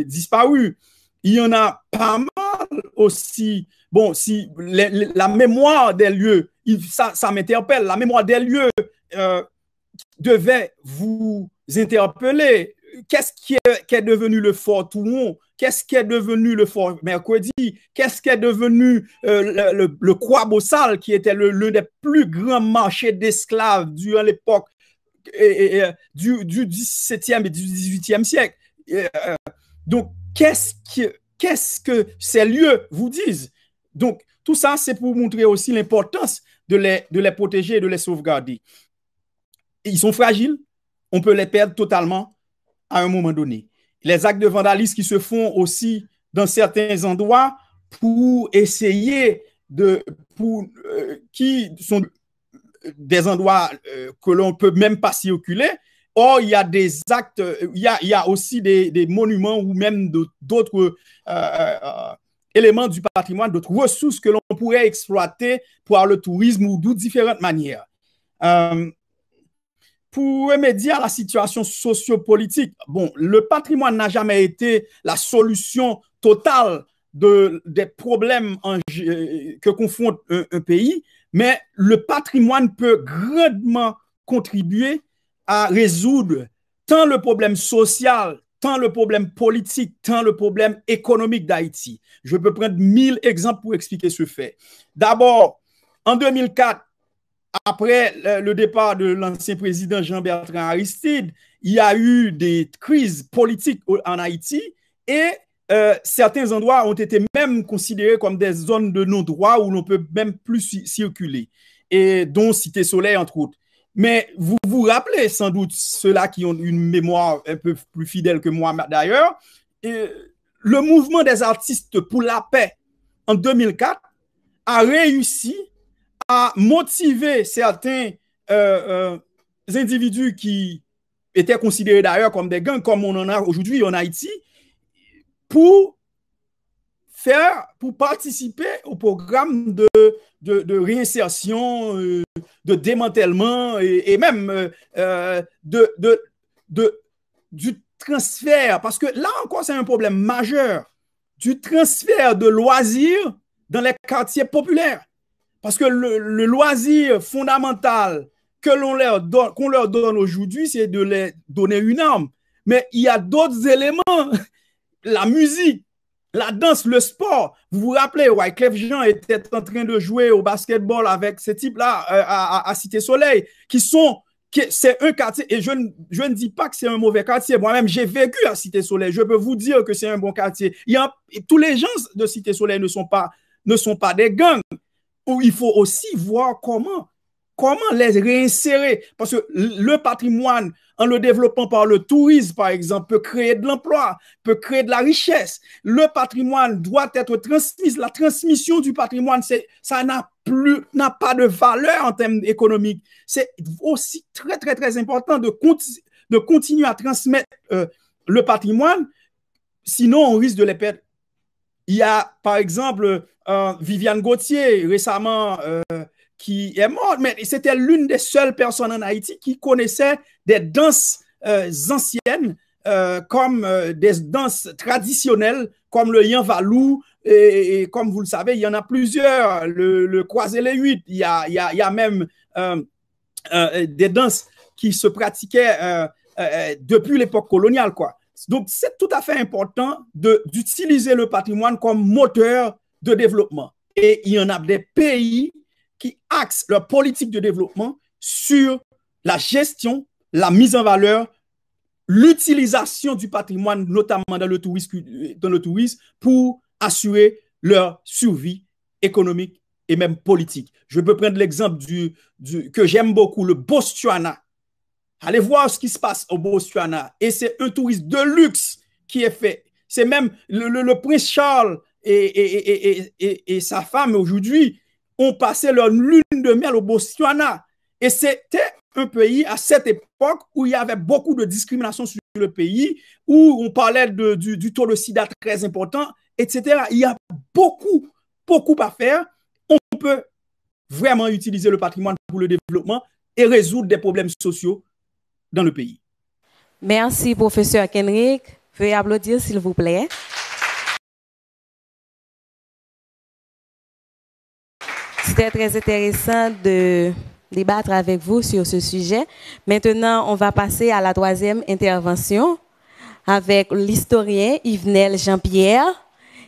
disparus? Il y en a pas mal aussi. Bon, si la mémoire des lieux, ça m'interpelle, la mémoire des lieux devait vous interpeller. Qu'est-ce qui est devenu le Fort Touron? Qu'est-ce qui est devenu le Fort Mercredi? Qu'est-ce qui est devenu le Croix-Bossal, qui était l'un des plus grands marchés d'esclaves durant l'époque du 17e et du 18e siècle? Donc, qu'est-ce que ces lieux vous disent? Donc, tout ça, c'est pour montrer aussi l'importance de les protéger et de les sauvegarder. Ils sont fragiles, on peut les perdre totalement à un moment donné. Les actes de vandalisme qui se font aussi dans certains endroits pour essayer qui sont des endroits que l'on peut même pas circuler. Or, il y a des actes, il y a aussi des monuments ou même d'autres éléments du patrimoine, d'autres ressources que l'on pourrait exploiter pour le tourisme ou de différentes manières. Pour remédier à la situation sociopolitique, bon, le patrimoine n'a jamais été la solution totale des problèmes que confronte un pays, mais le patrimoine peut grandement contribuer à résoudre tant le problème social, tant le problème politique, tant le problème économique d'Haïti. Je peux prendre 1000 exemples pour expliquer ce fait. D'abord, en 2004, après le départ de l'ancien président Jean-Bertrand Aristide, il y a eu des crises politiques en Haïti et certains endroits ont été même considérés comme des zones de non-droit où l'on peut même plus circuler, et dont Cité Soleil, entre autres. Mais vous vous rappelez sans doute, ceux-là qui ont une mémoire un peu plus fidèle que moi d'ailleurs, le mouvement des artistes pour la paix en 2004 a réussi à motiver certains individus qui étaient considérés d'ailleurs comme des gangs, comme on en a aujourd'hui en Haïti, pour participer au programme de réinsertion, de démantèlement et même du transfert, parce que là encore c'est un problème majeur, du transfert de loisirs dans les quartiers populaires. Parce que le loisir fondamental qu'on leur donne aujourd'hui, c'est de leur donner une arme. Mais il y a d'autres éléments, la musique, la danse, le sport. Vous vous rappelez, Wyclef Jean était en train de jouer au basketball avec ces types-là à Cité Soleil, c'est un quartier, et je ne dis pas que c'est un mauvais quartier. Moi-même, j'ai vécu à Cité Soleil. Je peux vous dire que c'est un bon quartier. Tous les gens de Cité Soleil ne sont pas des gangs. Où il faut aussi voir comment les réinsérer. Parce que le patrimoine, en le développant par le tourisme, par exemple, peut créer de l'emploi, peut créer de la richesse. Le patrimoine doit être transmis. La transmission du patrimoine, ça n'a pas de valeur en termes économiques. C'est aussi très, très, très important de continuer à transmettre le patrimoine, sinon on risque de les perdre. Il y a, par exemple, Viviane Gauthier, récemment, qui est morte, mais c'était l'une des seules personnes en Haïti qui connaissait des danses anciennes, comme des danses traditionnelles, comme le Yan Valou, et comme vous le savez, il y en a plusieurs, le Croisé les Huit, il y a même des danses qui se pratiquaient depuis l'époque coloniale, quoi. Donc, c'est tout à fait important d'utiliser le patrimoine comme moteur de développement. Et il y en a des pays qui axent leur politique de développement sur la gestion, la mise en valeur, l'utilisation du patrimoine, notamment dans le tourisme, pour assurer leur survie économique et même politique. Je peux prendre l'exemple que j'aime beaucoup, le Botswana. Allez voir ce qui se passe au Botswana. Et c'est un tourisme de luxe qui est fait. C'est même le prince Charles et sa femme aujourd'hui ont passé leur lune de miel au Botswana. Et c'était un pays à cette époque où il y avait beaucoup de discrimination sur le pays, où on parlait du taux de sida très important, etc. Il y a beaucoup à faire. On peut vraiment utiliser le patrimoine pour le développement et résoudre des problèmes sociaux dans le pays. Merci, professeur Kenrick. Veuillez applaudir, s'il vous plaît. C'était très intéressant de débattre avec vous sur ce sujet. Maintenant, on va passer à la troisième intervention avec l'historien Yvenel Jean-Pierre.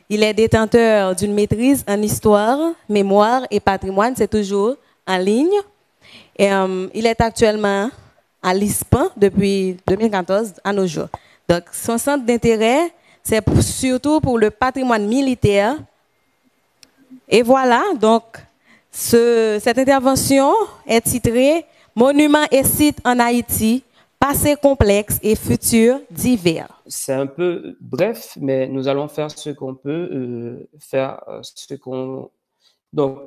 Il est détenteur d'une maîtrise en histoire, mémoire et patrimoine. C'est toujours en ligne. Et, il est actuellement à l'ISPAN depuis 2014 à nos jours. Donc, son centre d'intérêt, c'est surtout pour le patrimoine militaire. Et voilà, donc, cette intervention est titrée « Monuments et sites en Haïti, passé complexe et futur divers ». C'est un peu bref, mais nous allons faire ce qu'on peut, Donc,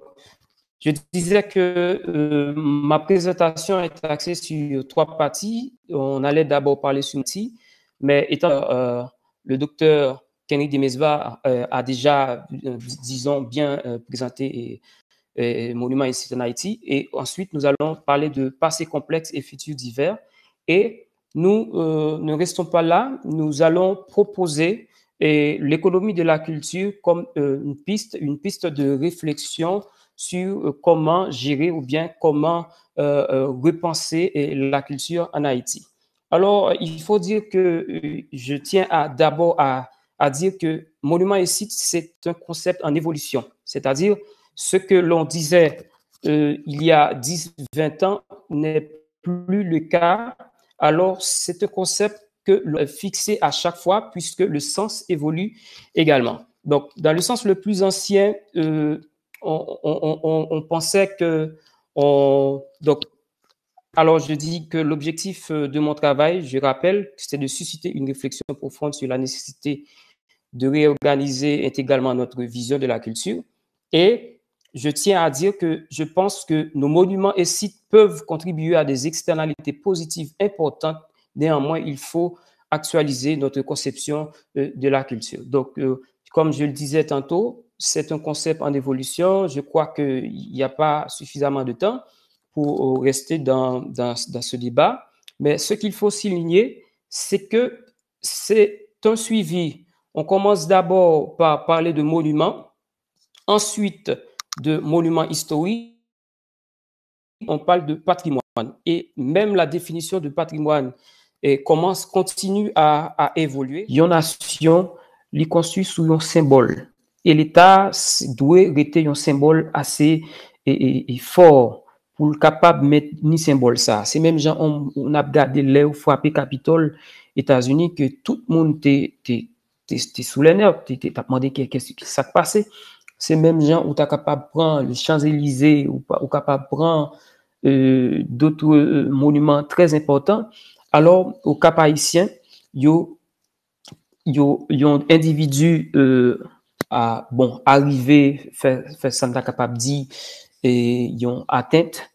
je disais que ma présentation est axée sur trois parties. On allait d'abord parler sur l'outil, mais étant le docteur Kenrick Demesva a déjà, disons, bien présenté Monuments et sites en Haïti. Et ensuite, nous allons parler de passé complexe et futur divers. Et nous ne restons pas là. Nous allons proposer l'économie de la culture comme une piste de réflexion sur comment gérer ou bien comment repenser la culture en Haïti. Alors, il faut dire que je tiens d'abord à dire que Monuments et sites, c'est un concept en évolution. C'est-à-dire, ce que l'on disait il y a 10-20 ans n'est plus le cas. Alors, c'est un concept que fixé à chaque fois, puisque le sens évolue également. Donc, dans le sens le plus ancien, on pensait que... alors, je dis que l'objectif de mon travail, je rappelle, c'est de susciter une réflexion profonde sur la nécessité de réorganiser intégralement notre vision de la culture. Et je tiens à dire que je pense que nos monuments et sites peuvent contribuer à des externalités positives importantes. Néanmoins, il faut actualiser notre conception de la culture. Donc, comme je le disais tantôt, c'est un concept en évolution. Je crois qu'il n'y a pas suffisamment de temps pour rester dans ce débat. Mais ce qu'il faut souligner, c'est que c'est un suivi. On commence d'abord par parler de monuments, ensuite de monuments historiques, on parle de patrimoine. Et même la définition de patrimoine continue à évoluer. Une nation est construite sur un symbole. Et l'État doit être un symbole assez fort pour le capable de mettre un symbole ça. C'est même genre on a regardé là où frappé Capitole États-Unis que tout le monde était sous les nerfs, t'as demandé qu'est-ce qui s'est passé. C'est même gens où tu es capable de prendre les Champs-Élysées ou capable de prendre d'autres monuments très importants. Alors, au Cap haïtien, il y a un individu arrivé, faire ça, tu capable de dire, et ils ont atteinte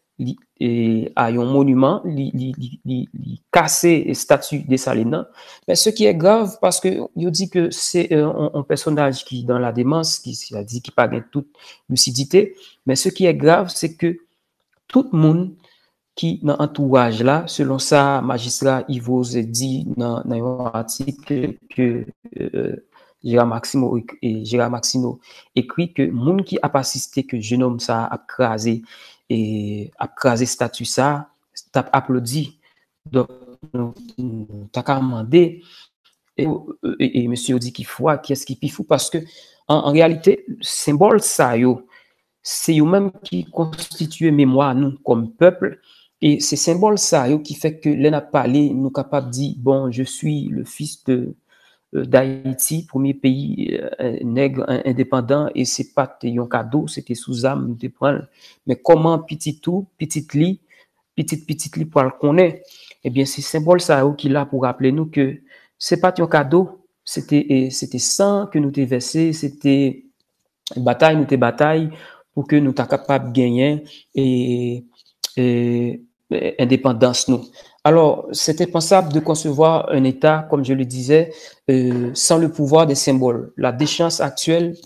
à un monument, li casser statue de Salina. Mais ce qui est grave, parce que il dit que c'est un personnage qui dans la démence, qui a dit qu'il n'a pas toute lucidité. Mais ce qui est grave, c'est que tout le monde qui dans l'entourage là, selon ça, magistrat Ivo dit dans un article que Gérard Maximo écrit que monde qui a assisté que jeune homme ça a crasé et a crasé statut ça, t'as applaudi. Donc t'as qu'à demander et monsieur dit qu'il faut qui est-ce qui pifou parce que en réalité symbole ça yo c'est eux même qui constitue mémoire nous comme peuple et c'est symbole ça yo qui fait que l'on a parlé nous capable dire bon je suis le fils d'Haïti, premier pays nègre indépendant, et c'est pas un cadeau, c'était sous âme de prendre. Mais comment petit li pour le connaître, eh bien, c'est symbole ça qui là pour rappeler nous que c'est pas un cadeau, c'était sang que nous t'ai versé, c'était bataille, nous t'ai bataille pour que nous t'as capable de gagner et indépendance nous. Alors, c'est impensable de concevoir un État, comme je le disais, sans le pouvoir des symboles. La déchéance actuelle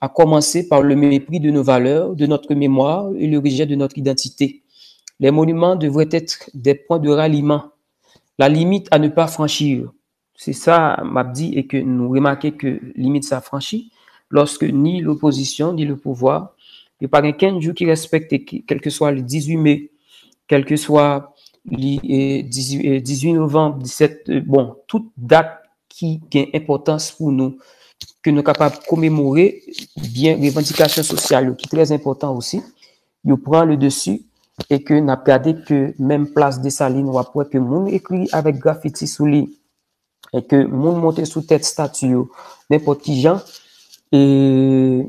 a commencé par le mépris de nos valeurs, de notre mémoire et le rejet de notre identité. Les monuments devraient être des points de ralliement, la limite à ne pas franchir. C'est ça, Mabdi, et que nous remarquons que limite ça franchit lorsque ni l'opposition ni le pouvoir, il n'y a pas qu'un jour qui respecte, quel que soit le 18 mai, quel que soit 18 novembre, 17, bon, toute date qui a importance pour nous, que nous sommes capables de commémorer, bien, revendication sociale, qui est très important aussi, nous prend le dessus, et que nous avons regardé que même place des Salines, ou après que moun écrit avec graffiti sous lui, et que moun monte sous tête statue, n'importe qui gens, et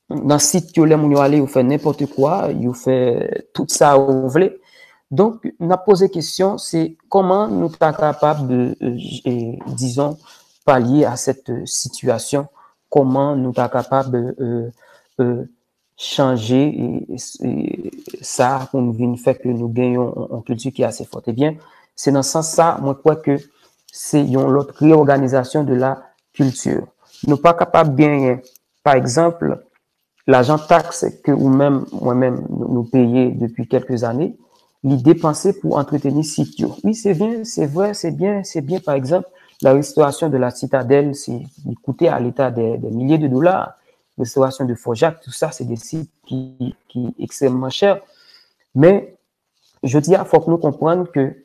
dans le site que les moun aller, ou fait n'importe quoi, ou fait tout ça, ou voulez. Donc, on a posé question, c'est comment nous sommes capables de, disons, pallier à cette situation, comment nous sommes capables de changer et ça pour nous faire que nous gagnons une culture qui est assez forte. Eh bien, c'est dans ce sens-là, moi, je crois que c'est l'autre réorganisation de la culture. Nous ne sommes pas capables de gagner, par exemple, l'argent taxe que moi-même, nous payons depuis quelques années, les dépenser pour entretenir site. Oui, c'est bien, c'est vrai, c'est bien, par exemple, la restauration de la citadelle, c'est coûté à l'État des milliers de dollars. Restauration de Fojac, tout ça, c'est des sites qui sont extrêmement chers. Mais, je dis, il faut que nous comprenions que,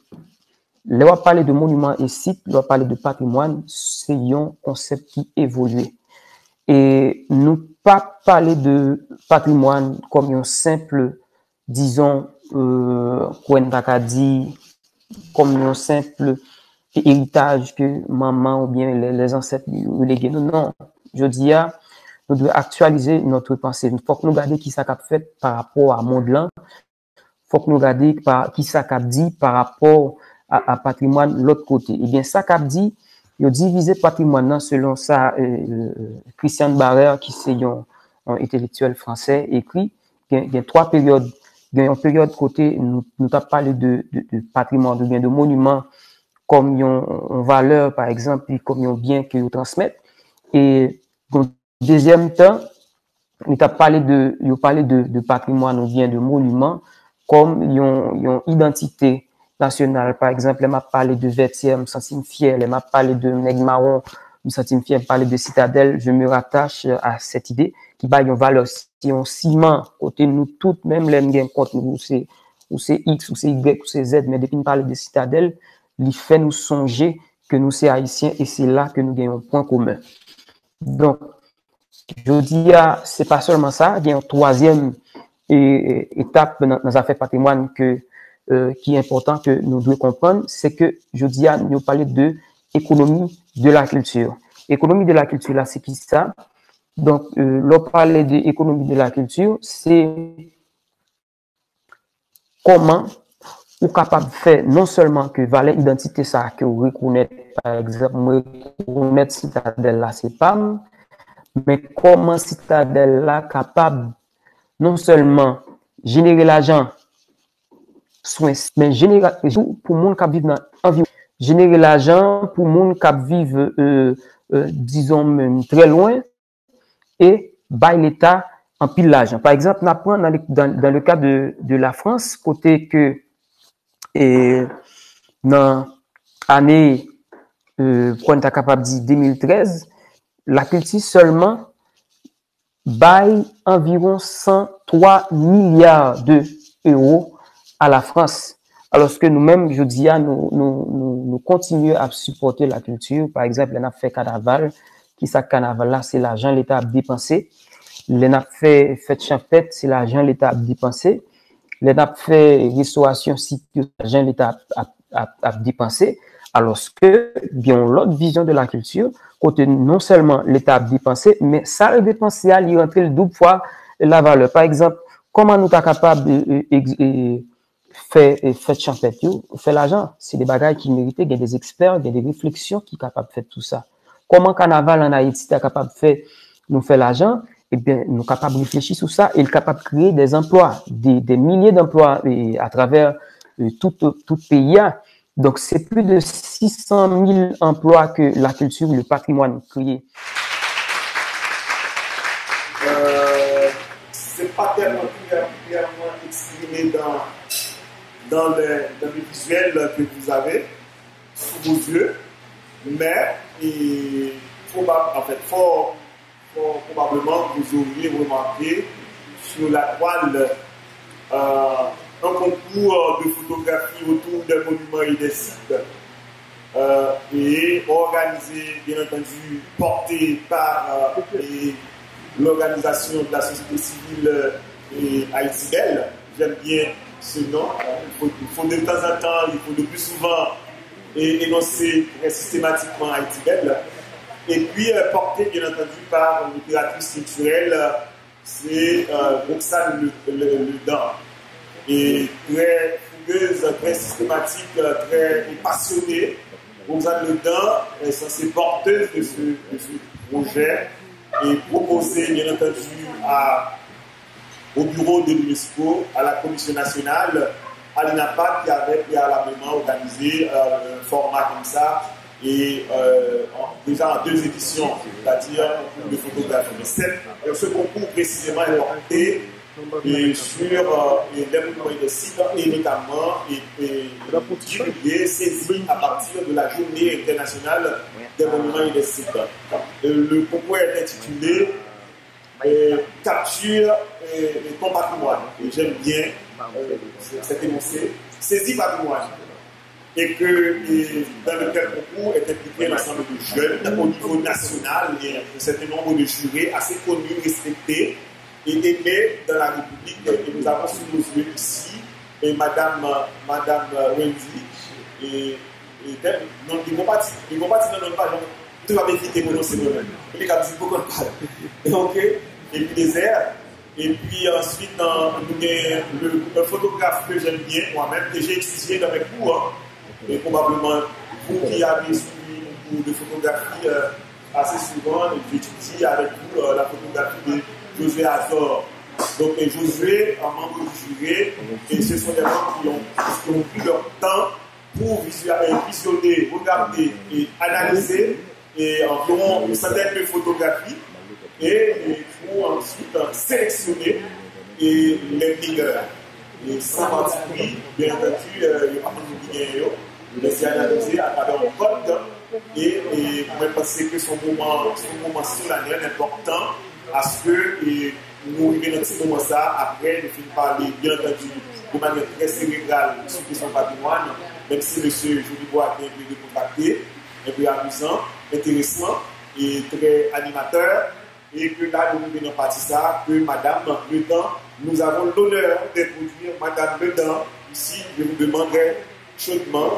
là, on va parler de monuments et sites, on va parler de patrimoine, c'est un concept qui évolue. Et nous pas parler de patrimoine comme un simple, disons, comme un simple héritage que maman ou bien les ancêtres nous léguent. Non, je dis, nous devons actualiser notre pensée. Il faut que nous regardions qui ça a fait par rapport à monde là. Il faut que nous regardions qui ça a dit par rapport à patrimoine de l'autre côté. Eh bien, ça a dit, il a divisé patrimoine selon ça, Christian Barrère, qui c'est un intellectuel français, écrit, il y a 3 périodes. Il y a une période côté, nous avons parlé de patrimoine, de monuments, comme une valeur, par exemple, comme un bien que vous transmettez. Et dans le deuxième temps, nous avons parlé de patrimoine ou bien de monuments, comme une identité nationale. Par exemple, elle m'a parlé de Vertière, je me sens fier. Elle m'a parlé de Nègre Marron, je me sens fier. Elle m'a parlé de Citadelle. Je me rattache à cette idée qui a une valeur. Si on ciment, côté nous toutes, même les gens contre nous, ou c'est X, ou c'est Y, ou c'est Z, mais depuis nous parler de Citadelle, il fait nous songer que nous sommes haïtiens et c'est là que nous gagnons un point commun. Donc, je dis, c'est pas seulement ça, il y a une troisième étape dans les affaires patrimoine qui est important que nous devons comprendre, c'est que je dis, nous parlons de économie de la culture. Économie de la culture, là, c'est qui ça? Donc, l'on parle de l'économie de la culture, c'est comment ou capable de faire non seulement que valeur identité ça que vous reconnaissez, par exemple, reconnaître Citadelle là, c'est pas, mais comment Citadelle là capable non seulement générer l'argent, mais générer pour monde qui vivent dans l'environnement, générer l'argent pour monde qui vivent, disons même très loin, et bail l'État en pile l'argent. Par exemple, on apprend dans le cas de la France, côté que et dans l'année, qu'on est capable de dire 2013, la culture seulement baille environ 103 milliards d'euros à la France. Alors que nous-mêmes, je dis, nous continuons à supporter la culture. Par exemple, on a fait carnaval, qui ça carnaval là, c'est l'argent l'État a dépensé. On a fait fête champêtre, c'est l'argent l'État a dépensé. Les n'a fait restauration site, l'argent l'État a dépensé, alors que, bien, l'autre vision de la culture, côté non seulement l'État a dépensé, mais ça a dépensé à y rentrer le double fois la valeur. Par exemple, comment nous sommes capables de faire champêtre, faire l'argent? C'est des bagages qui méritent, il y a des experts, il y a des réflexions qui sont capables de faire tout ça. Comment carnaval en Haïti est capable de faire, nous faire l'argent? Eh bien, nous sommes capables de réfléchir sur ça et capables de créer des emplois, des milliers d'emplois à travers tout pays. Donc, c'est plus de 600 000 emplois que la culture, le patrimoine crée. C'est pas tellement clairement exprimé dans le visuel que vous avez sous vos yeux, mais probablement vous auriez remarqué sur la toile un concours de photographie autour des monuments et des sites et organisé, bien entendu, porté par l'organisation de la société civile Haïti Belle. J'aime bien ce nom. Il faut de temps en temps, il faut de plus souvent énoncer systématiquement Haïti Belle. Et puis, porté, bien entendu, par l'opératrice culturelle, c'est Roxane Ledan. Et très fougueuse, très systématique, très passionnée. Roxane Ledan est censée porteuse de ce projet et proposée, bien entendu, au bureau de l'UNESCO, à la Commission nationale, à l'INAPAC, qui avait préalablement organisé un format comme ça. Et déjà en 2 éditions, c'est-à-dire un concours de photographie. Ce concours précisément est porté sur les monuments et des sites et notamment divulgué, saisi à partir de la journée internationale des monuments et des sites. Le concours est intitulé Capture ton patrimoine. Et j'aime bien cet énoncé, saisis patrimoine. Et que dans lequel concours est impliqué l'ensemble de jeunes au niveau national et un certain nombre de jurés assez connus, respectés et aimés dans la République. Et nous avons sous nos yeux ici Madame Wendy et non, ils vont partir dans notre page, tout va éviter mon nom, c'est moi-même. Les gars disent beaucoup de parle. Ok, et puis désert. Et puis ensuite, nous avons le photographe que j'aime bien, moi-même, que j'ai étudié dans mes cours. Et probablement, vous qui avez suivi un cours de photographie assez souvent, j'étudie avec vous la photographie de Josué Azor. Donc, Josué, un membre du jury, et ce sont des membres qui ont pris leur temps pour visionner, regarder et analyser environ une centaine de photographies et pour ensuite sélectionner les meilleurs. Et sans parti pris, bien entendu, il n'y a pas de meilleurs, mais c'est analysé à travers un code et moi je pense que son moment solennel important à ce que nous arrivons dans ce moment ça, après nous finissons par parler bien entendu de manière très cérébrale sur son patrimoine, même si M. Jolibois a été de contacter, un peu amusant, intéressant et très animateur, et que là nous venons partir ça, que Madame Ledan, nous avons l'honneur d'introduire Madame Ledan ici, je vous demanderai chaudement,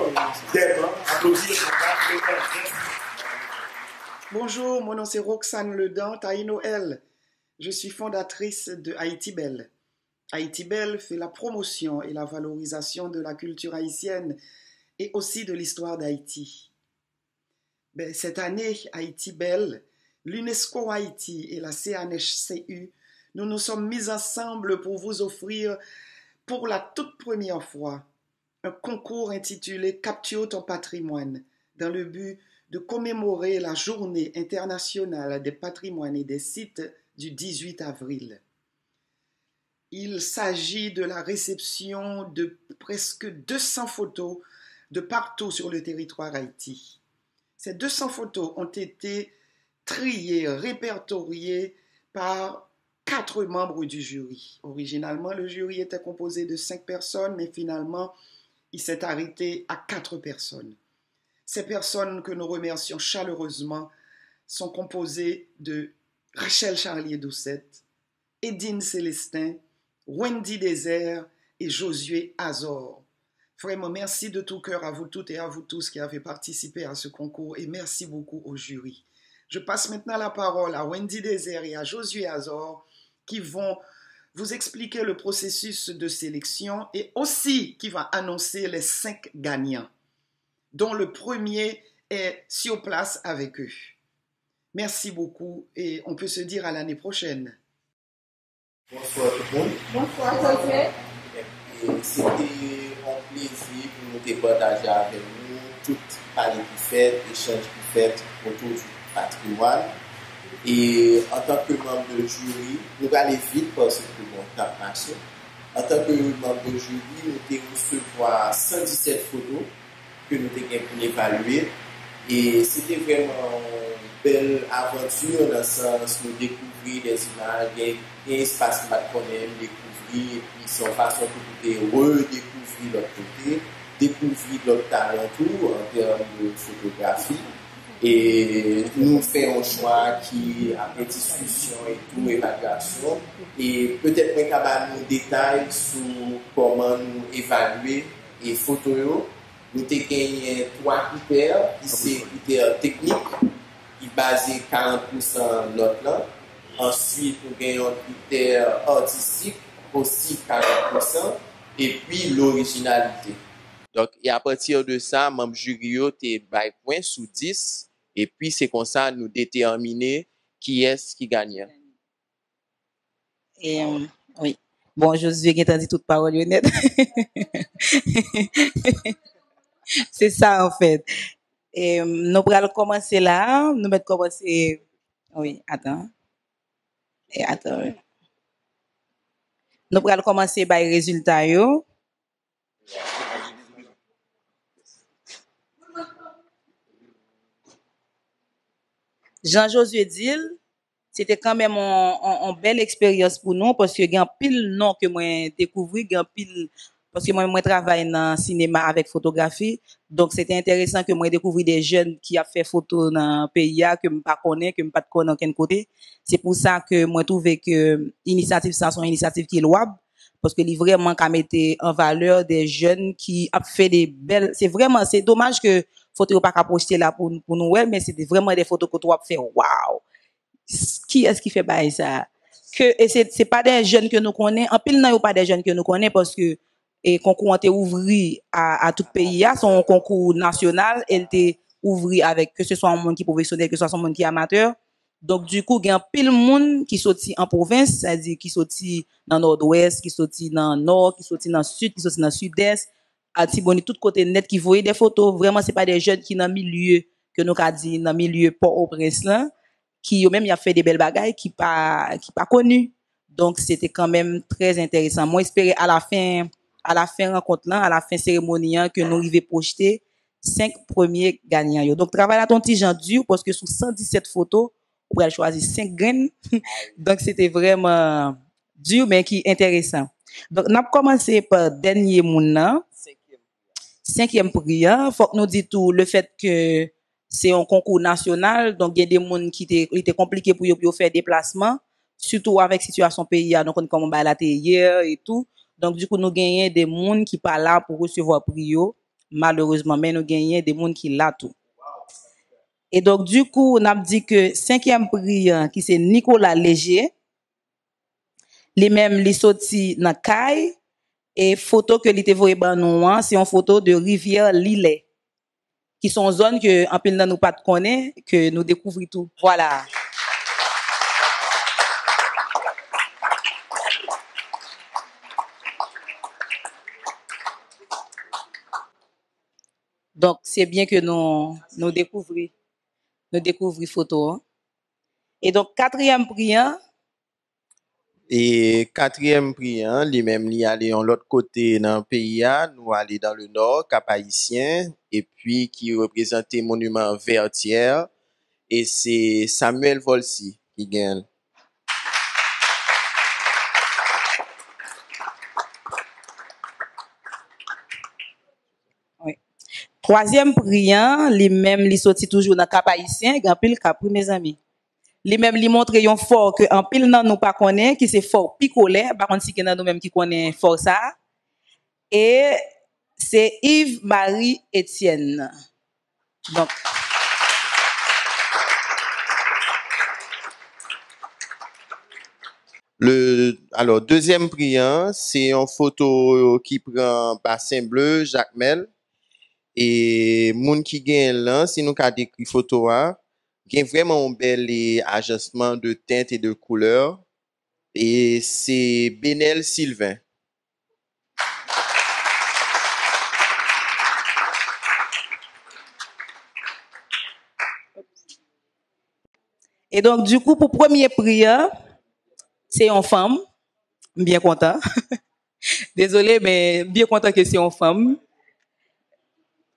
tellement, applaudir Madame Ledan. Bonjour, mon nom c'est Roxane Ledan, Taï Noël. Je suis fondatrice de Haïti Belle. Haïti Belle fait la promotion et la valorisation de la culture haïtienne et aussi de l'histoire d'Haïti. Cette année, Haïti Belle, l'UNESCO Haïti et la CNHCU, nous nous sommes mis ensemble pour vous offrir pour la toute première fois un concours intitulé Capture ton patrimoine dans le but de commémorer la Journée internationale des patrimoines et des sites du 18 avril. Il s'agit de la réception de presque 200 photos de partout sur le territoire Haïti. Ces 200 photos ont été triées, répertoriées par 4 membres du jury. Originalement, le jury était composé de 5 personnes, mais finalement, il s'est arrêté à 4 personnes. Ces personnes que nous remercions chaleureusement sont composées de Rachel Charlier-Doucette, Edine Célestin, Wendy Désert et Josué Azor. Vraiment, merci de tout cœur à vous toutes et à vous tous qui avez participé à ce concours et merci beaucoup au jury. Je passe maintenant la parole à Wendy Désert et à Josué Azor qui vont vous expliquer le processus de sélection et aussi qui va annoncer les 5 gagnants, dont le premier est sur place avec eux. Merci beaucoup et on peut se dire à l'année prochaine. Bonsoir tout le monde. Bonsoir, Josué. C'était un plaisir pour nous de partager avec vous toutes parler qui fait, échanges qui fait autour du patrimoine. Et en tant que membre de jury, nous allons aller vite parce que mon temps marche. En tant que membre de jury, nous avons recevoir 117 photos que nous avons pour évaluer. Et c'était vraiment une belle aventure dans le sens où nous découvrir des images, des espaces que nous connaissons, découvrir, et puis son façon de redécouvrir l'autre côté, découvrir l'autre talent tout en termes de photographie. Et nous faisons un choix qui a une discussion et tout, évaluation. Et peut-être qu'on va nous détails sur comment nous évaluer les photos. Nous avons gagné 3 critères, qui sont des critères techniques, qui basent 40% l'autre là. Ensuite, nous gagnons un critère artistique, aussi 40%, et puis l'originalité. Donc, et à partir de ça, membre jury est by point sous 10, et puis c'est comme ça nous déterminer qui est-ce qui gagne. Et, oui. Bon, Josué qui a dit toute parole honnête. C'est ça, en fait. Et nous allons commencer là. Nous allons commencer. Oui, attends. Et attends. Nous allons commencer par les résultats. Jean-Josué Dil, c'était quand même une belle expérience pour nous parce que il y a un pile nom que moi découvert, il y a un pile parce que moi travaille dans le cinéma avec photographie, donc c'était intéressant que moi découvrir des jeunes qui a fait photo dans le pays que me pas connais, que me pas connais aucun côté. C'est pour ça que moi trouvé que initiative ça sont initiative qui est louable parce que il vraiment qu'a mettre en valeur des jeunes qui a fait des belles, c'est dommage que photo pas qu'à poster là pour nous ouais, mais c'était vraiment des photos que toi fait waouh. Qui est-ce qui fait bail ça? Et c'est pas des jeunes que nous connaissons, en pile non pas des jeunes que nous connaissons parce que et concours ont été ouvri à tout pays, son concours national, elle était ouvri avec que ce soit un monde qui est professionnel, que ce soit un monde qui est amateur. Donc du coup, il y a pile monde qui sorti en province, c'est-à-dire qui sorti dans nord-ouest, qui sorti dans nord, qui sorti dans sud, qui sorti dans sud-est, à Tiboni tout côté net qui voyaient des photos, vraiment c'est pas des jeunes qui dans milieu que nous qu'a dit dans milieu Port-au-Prince là, qui eux même y a fait des belles bagailles qui pas connu. Donc c'était quand même très intéressant. Moi j'espérais à la fin rencontre là, à la fin cérémonie que nous arriver projeter 5 premiers gagnants yo. Donc travail à ton petit Jean dur parce que sur 117 photos, on va choisir 5 graines. Donc c'était vraiment dur mais qui intéressant. Donc on a commencé par dernier moun, 5e prix. Faut que nous dit tout le fait que c'est un concours national, donc il y a des gens qui étaient compliqués pour faire déplacement, surtout avec situation pays, donc on comme la hier et tout. Donc du coup nous gagnons des gens qui pas là pour recevoir prix malheureusement, mais nous gagnons des gens qui là tout. Et donc du coup on a dit que 5e prix qui c'est Nicolas Léger, les mêmes les sorti dans Caille et photo que l'été voyé ban nous c'est une photo de rivière Lillet qui sont zones que en pile dans nous pas connaît que nous découvrons tout. Voilà. Donc c'est bien que nous découvrir photo. Et donc 4e prix et 4e prix, lui-même, il allait de l'autre côté dans le pays, nous aller dans le nord, Cap-Haïtien, et puis qui représentait monument Vertière, et c'est Samuel Volsi qui gagne. Oui. 3e prix, lui-même, il sorti toujours dans Cap-Haïtien, grand pile Cap, mes amis. Li même li montre yon fort que en pile nan nous pas connaît qui c'est fort picolé par contre si que nan nous même qui connaît fort ça et c'est Yves Marie Etienne. Donc alors deuxième prix c'est une photo qui prend Bassin Bleu Jacques Mel et moun qui gagne là si nous ka décrit photo il y a vraiment un bel agencement de teintes et de couleurs. Et c'est Benel Sylvain. Et donc, du coup, pour premier prix, c'est une femme. Bien content. Désolé, mais bien content que c'est une femme.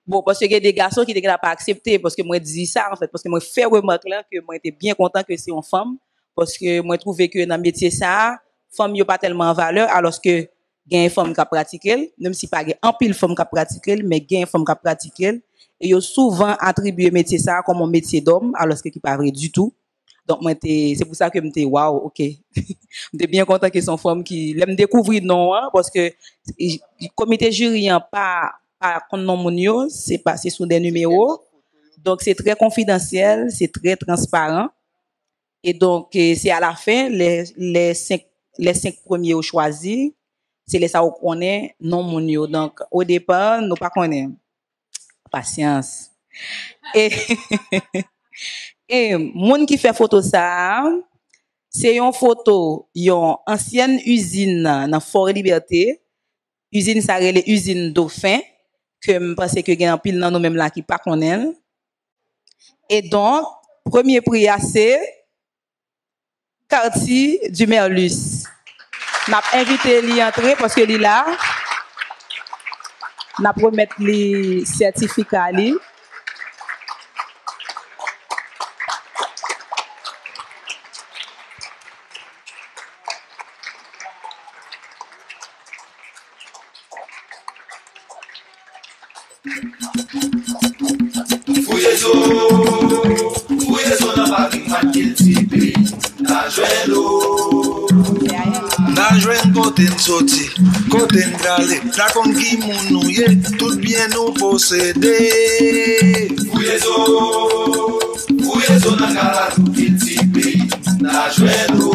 Bon, parce que il y a des garçons qui n'ont pas accepté, parce que moi, je dis ça, en fait, parce que moi, fait remarque là, que moi, j'étais bien content que c'est une femme, parce que moi, je trouvais que dans le métier, ça, femme, il n'y a pas tellement en valeur, alors que, il y a une femme qui pratique, même si pas un pile femme qui pratique, mais il y a une femme qui pratique, et il y a souvent attribué métier ça comme un métier d'homme, alors que qui pas vrai du tout. Donc, moi, c'est pour ça que je me dis, waouh, ok. J'étais bien content que c'est une femme qui, l'aime découvrir non, parce que, le comité jury, pas contre non monio, c'est passé sous des numéros. Donc c'est très confidentiel, c'est très transparent. Et donc c'est à la fin les 5 premiers au choisi, c'est les ça qu'on connaît non monio. Donc au départ, nous pas connaît. Patience. Et moun qui fait photo ça, c'est une photo yon ancienne usine dans Fort Liberté. Usine ça relè usine Dauphin. Que je pense que il y a un pile dans nous même là qui pas connaît. Et donc premier prix c'est Cartier du Merlus. N'a invité lui entrer parce que lui là n'a promettre les certificats lui. Na jwen kote n soti, kote n brale, la kon ki moun nou ye, tout bien nou posede. Fouye zo nan kala tou ki ti peyi, na jwen nou.